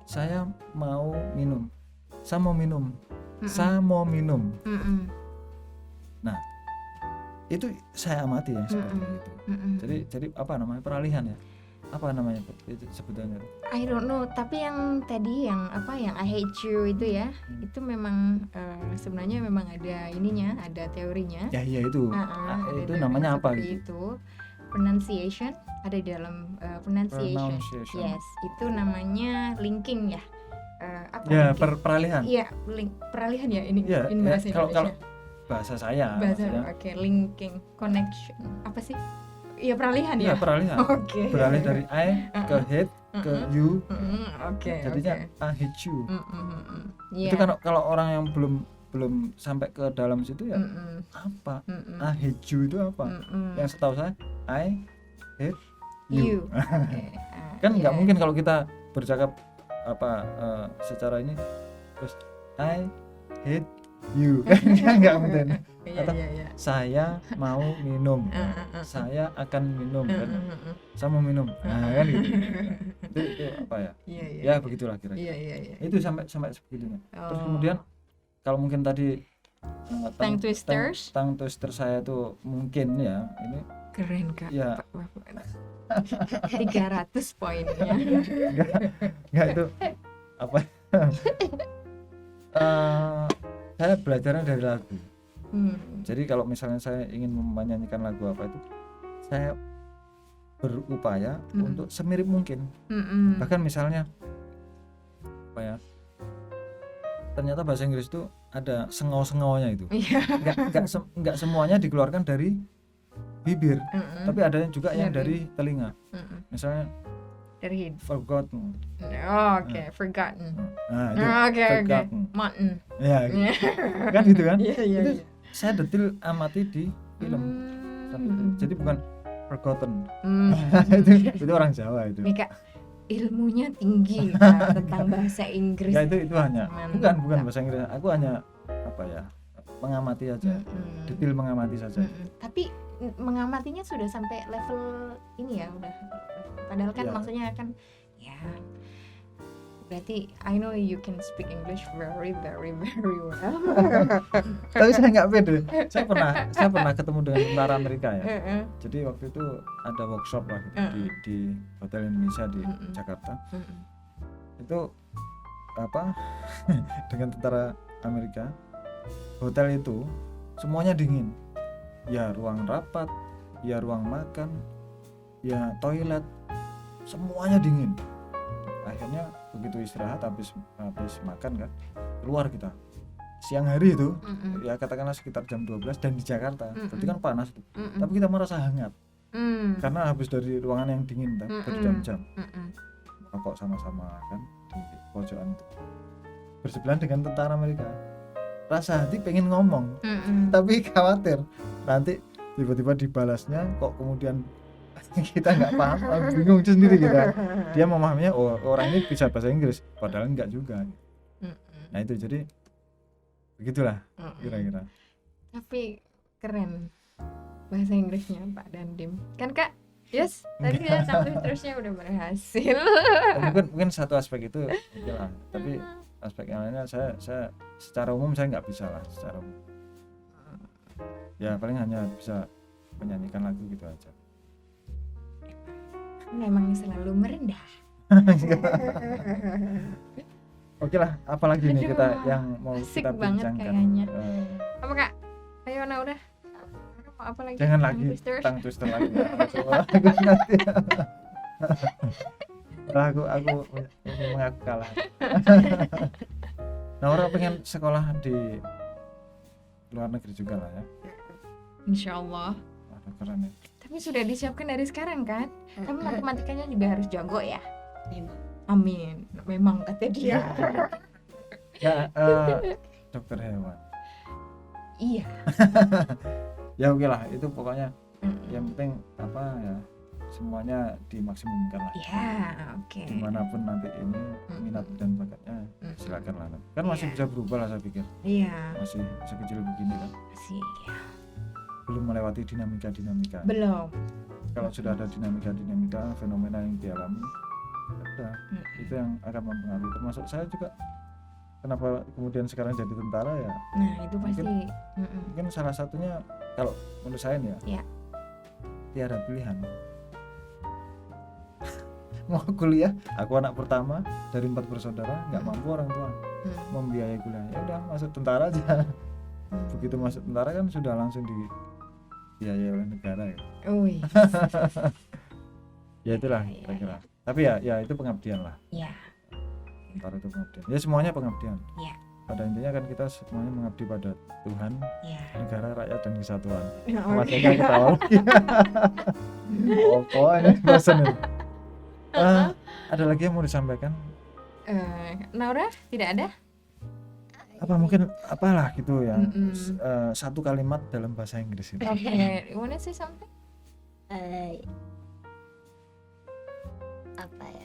saya mau minum. Saya mau minum. Mm-mm. Saya mau minum. Mm-mm. Itu saya amati yang seperti Mm-mm. itu. Mm-mm. Jadi apa namanya, peralihan ya? Apa namanya itu sebetulnya? I don't know, tapi yang tadi yang I hate you itu ya, itu memang sebenarnya memang ada ininya, ada teorinya. Ya iya itu. Ada Itu teorinya namanya apa seperti gitu? itu. Pronunciation ada di dalam pronunciation. Pronunciation. Yes, itu namanya linking ya. Apa Ya, linking? peralihan. Iya, peralihan ya ini Ya, in bahasa kalau Indonesia. bahasa saya Bahasa maksudnya. oke, linking, connection. Apa sih? Iya, peralihan Iya, ya. peralihan. Oke. Beralih dari I ke hate ke you. Oke. Jadinya oke. I hate you. Iya. Itu kalau orang yang belum sampai ke dalam situ ya apa? I hate you itu apa? Yang setahu saya I hate you. Oke. Kan nggak Iya. mungkin kalau kita bercakap secara ini terus I hate you. Kan nggak mungkin. Iya, Atau iya, iya. Saya mau minum. Saya akan minum kan. Saya mau minum. Nah, kan gitu. Itu apa ya? Iya, iya. Ya begitulah kira-kira. Iya, iya, iya. Itu sampai sebegitunya. Terus Oh. kemudian kalau mungkin tadi Tongue twisters. tongue twister saya tuh mungkin ya ini Keren Kak. ya 300 poinnya. enggak itu apa saya belajarnya dari lagu. Jadi kalau misalnya saya ingin menyanyikan lagu apa itu saya berupaya untuk semirip mungkin. Bahkan misalnya apa ya, ternyata bahasa Inggris itu ada sengau-sengaunya itu. Iya. Enggak semuanya dikeluarkan dari bibir, tapi ada juga yang Dari- dari telinga. Misalnya Dari forgotten. forgotten. Nah, itu Oke. forgotten. Mutton. Ya, gitu. Kan gitu kan? Iya. Itu saya detil amati di film. Jadi bukan forgotten. Itu orang Jawa itu. Mika ilmunya tinggi Kak, tentang bahasa Inggris. Ya itu hanya Mantap. bukan bahasa Inggris. Aku hanya apa ya? Mengamati aja. Detil mengamati saja. Tapi mengamatinya sudah sampai level ini ya udah. Padahal kan Ya. maksudnya kan ya berarti I know you can speak English very very very well. Tapi saya nggak pede. Saya pernah ketemu dengan tentara Amerika ya. Jadi waktu itu ada workshop lah gitu, di Hotel Indonesia di Jakarta. Itu apa dengan tentara Amerika, hotel itu semuanya dingin. Ya ruang rapat, ya ruang makan, ya toilet, semuanya dingin. Akhirnya begitu istirahat habis makan kan, keluar kita siang hari itu, ya katakanlah sekitar jam 12 dan di Jakarta, berarti kan panas tuh. Tapi kita merasa hangat karena habis dari ruangan yang dingin berjam-jam, rokok sama-sama kan di pojokan itu bersebelahan dengan tentara Amerika. Rasa hati pengen ngomong, tapi khawatir nanti tiba-tiba dibalasnya kok kemudian kita nggak paham, bingung sendiri kita. Dia memahaminya orang ini bisa bahasa Inggris, padahal enggak juga. Nah itu jadi begitulah kira-kira. Tapi keren bahasa Inggrisnya Pak Dandim. Kan Kak? Yes, tadi ya terusnya udah berhasil. Mungkin satu aspek itu oke lah, tapi aspek yang lainnya saya secara umum saya nggak bisa lah secara umum. Ya paling hanya bisa menyanyikan lagu gitu aja. Memang selalu merendah. Oke lah, apalagi nih Aduh, kita yang mau asik kita banget bincangkan. kayaknya. Apa Kak? Ayo Nah udah. Apa lagi? Jangan lagi Twisters? tentang twister lagi. Nanti. Aku mengaku kalah. Nah orang pengen sekolah di luar negeri juga lah ya. Insyaallah. Aduh keren ya. Tapi sudah disiapkan dari sekarang kan? Tapi matematikanya juga harus jago ya. Memang. Amin. Memang kata dia. Ya dokter hewan. Iya. Ya oke lah, itu pokoknya yang penting apa ya, semuanya dimaksimumkan lah. Ya, oke. Dimanapun nanti ini minat dan bakatnya silakan lah. Kan masih bisa berubah lah saya pikir. Iya. Masih sekecil begini kan. Masih ya. Belum melewati dinamika. Belum. Kalau sudah ada dinamika fenomena yang dialami, udah itu yang akan mempengaruhi. Termasuk saya juga. Kenapa kemudian sekarang jadi tentara ya? Nah itu pasti. Mungkin salah satunya kalau menurut saya nih ya. Tiada pilihan. Mau kuliah, aku anak pertama dari 4 bersaudara, nggak mampu orang tua membiayai kuliah. Ya udah masuk tentara aja. Begitu masuk tentara kan sudah langsung dibiayai oleh negara ya. Ya itulah kira-kira. Tapi ya itu pengabdian lah. Iya. Tentara itu pengabdian. Ya semuanya pengabdian. Iya. Pada intinya kan kita semuanya mengabdi pada Tuhan, negara, rakyat dan kesatuan. Oke. Masih ketawa. Oh ini bosan ini. Ada lagi yang mau disampaikan? Naura tidak ada? Apa mungkin apalah gitu ya, satu kalimat dalam bahasa Inggris itu. Okay, you wanna say something? Apa ya?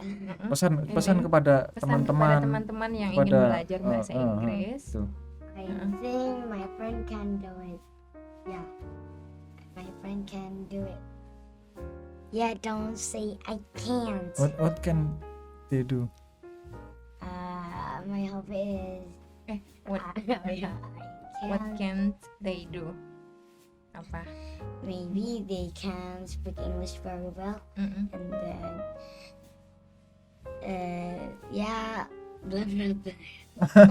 Pesan kepada teman-teman yang ingin belajar bahasa Inggris. I think my friend can do it. Yeah, my friend can do it. Yeah, don't say I can't. What can they do? My hope is. What can't they do? Apa? Maybe they can speak English very well, and then ya bla bla bla.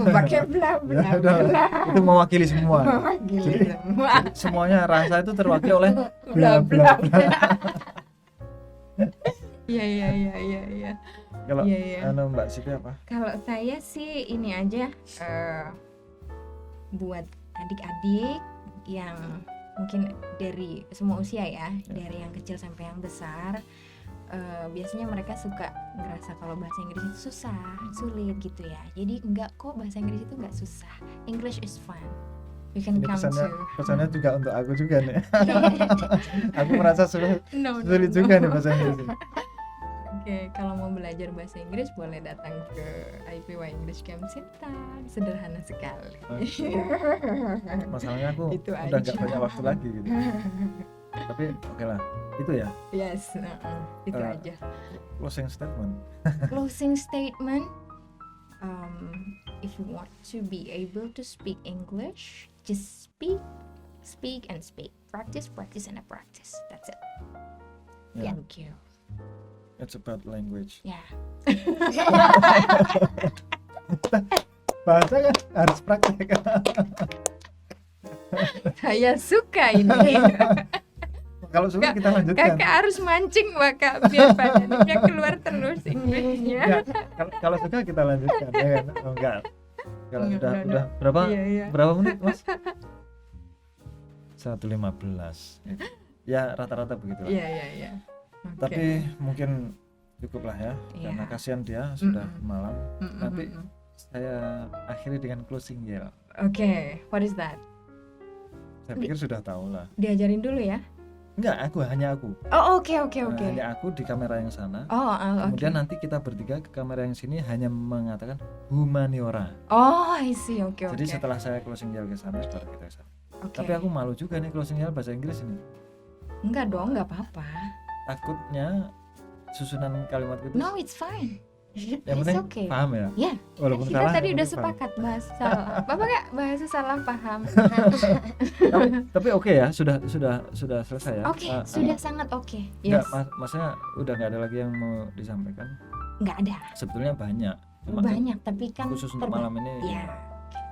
Pakai bla bla Ya, bla. itu mewakili semua. Jadi Semuanya rasa itu terwakili oleh bla bla bla. Iya. Kalau Iya. Mbak Siti apa? Kalau saya sih ini aja buat adik-adik yang mungkin dari semua usia ya, dari yang kecil sampai yang besar, biasanya mereka suka ngerasa kalau bahasa Inggris itu susah, sulit gitu ya. Jadi enggak kok, bahasa Inggris itu enggak susah. English is fun. You can Ini come pesannya to. juga untuk aku juga nih. Aku merasa sulit No. juga nih bahasa Inggris ini. Oke, kalau mau belajar bahasa Inggris boleh datang ke IPY English Camp Sintang. Sederhana sekali. Masalahnya aku Itu udah aja. nggak banyak waktu lagi gitu. Tapi oke lah, itu ya Yes, itu Eh, aja. closing statement. Closing statement. If you want to be able to speak English, just speak and speak. Practice and practice. That's it. Ya, Thank you. it's about language. Ya. Bahasa kan harus praktek. Saya suka ini. Kalau suka kita lanjutkan. Kakak harus mancing Kak biar badannya keluar terus Inggrisnya. Ya, kalau suka kita lanjutkan ya kan? Oh, enggak. Kalau Enggak, udah berapa? Iya. Berapa menit, Mas? 1:15. Ya, rata-rata begitu lah. Iya. Oke. Tapi mungkin cukup lah ya, Iya. karena kasihan dia sudah Mm-mm. malam. Mm-mm. Nanti saya akhiri dengan closing yell. Oke, what is that? Saya pikir sudah tahu lah. Diajarin dulu ya. Enggak, hanya aku. Oh, oke. Hanya aku di kamera yang sana. Oh, oke. Kemudian nanti kita bertiga ke kamera yang sini hanya mengatakan humaniora. Oh, I see. Oke. Jadi setelah saya closing yell ke sana baru kita ke sana. Oke. Tapi aku malu juga nih closing yell bahasa Inggris ini. Enggak dong, enggak apa-apa. Takutnya susunan kalimat itu No, it's fine. yang It's penting okay. paham ya. Ya, Walaupun kita salah. tadi yang udah penting paham. sepakat bahas salah. Bapak nggak bahasa salah paham. Tapi oke ya, sudah selesai ya. Oke, sudah sangat oke. Enggak, Yes. maksudnya udah nggak ada lagi yang mau disampaikan. Nggak ada. Sebetulnya banyak. Cuma Banyak, tapi kan khusus untuk terba- malam ini. Ya,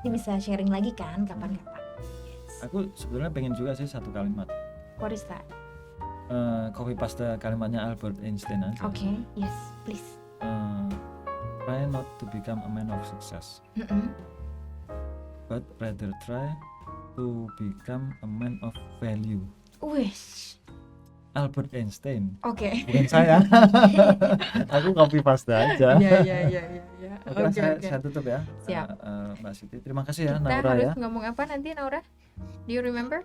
ini bisa sharing lagi kan kapan-kapan. Yes. Aku sebetulnya pengen juga sih satu kalimat. What is that? Copy paste kalimatnya Albert Einstein aja. Oke, yes, please. Try not to become a man of success, Mm-mm. but rather try to become a man of value. Wish. Albert Einstein, Oke. bukan saya. Aku copy paste aja. Iya. Oke, saya tutup ya. Siap. Mbak Siti, terima kasih ya Kita Naura harus ya. ngomong apa nanti Naura? Do you remember?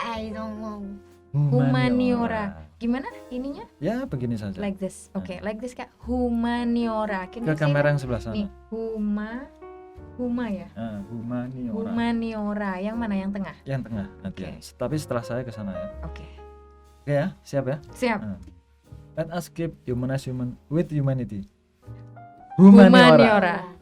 I don't know. Humaniora. Gimana ininya? Ya begini saja. Like this. Oke, like this Kak. Humaniora. Can Ke you say kamera that? yang sebelah sana. Nih, Huma ya. Humaniora. Humaniora. Yang mana yang tengah? Yang tengah nanti ya. Oke. Tapi setelah saya ke sana ya. Oke. Oke ya, siap ya. Siap. Let us keep humanize with humanity. Humaniora.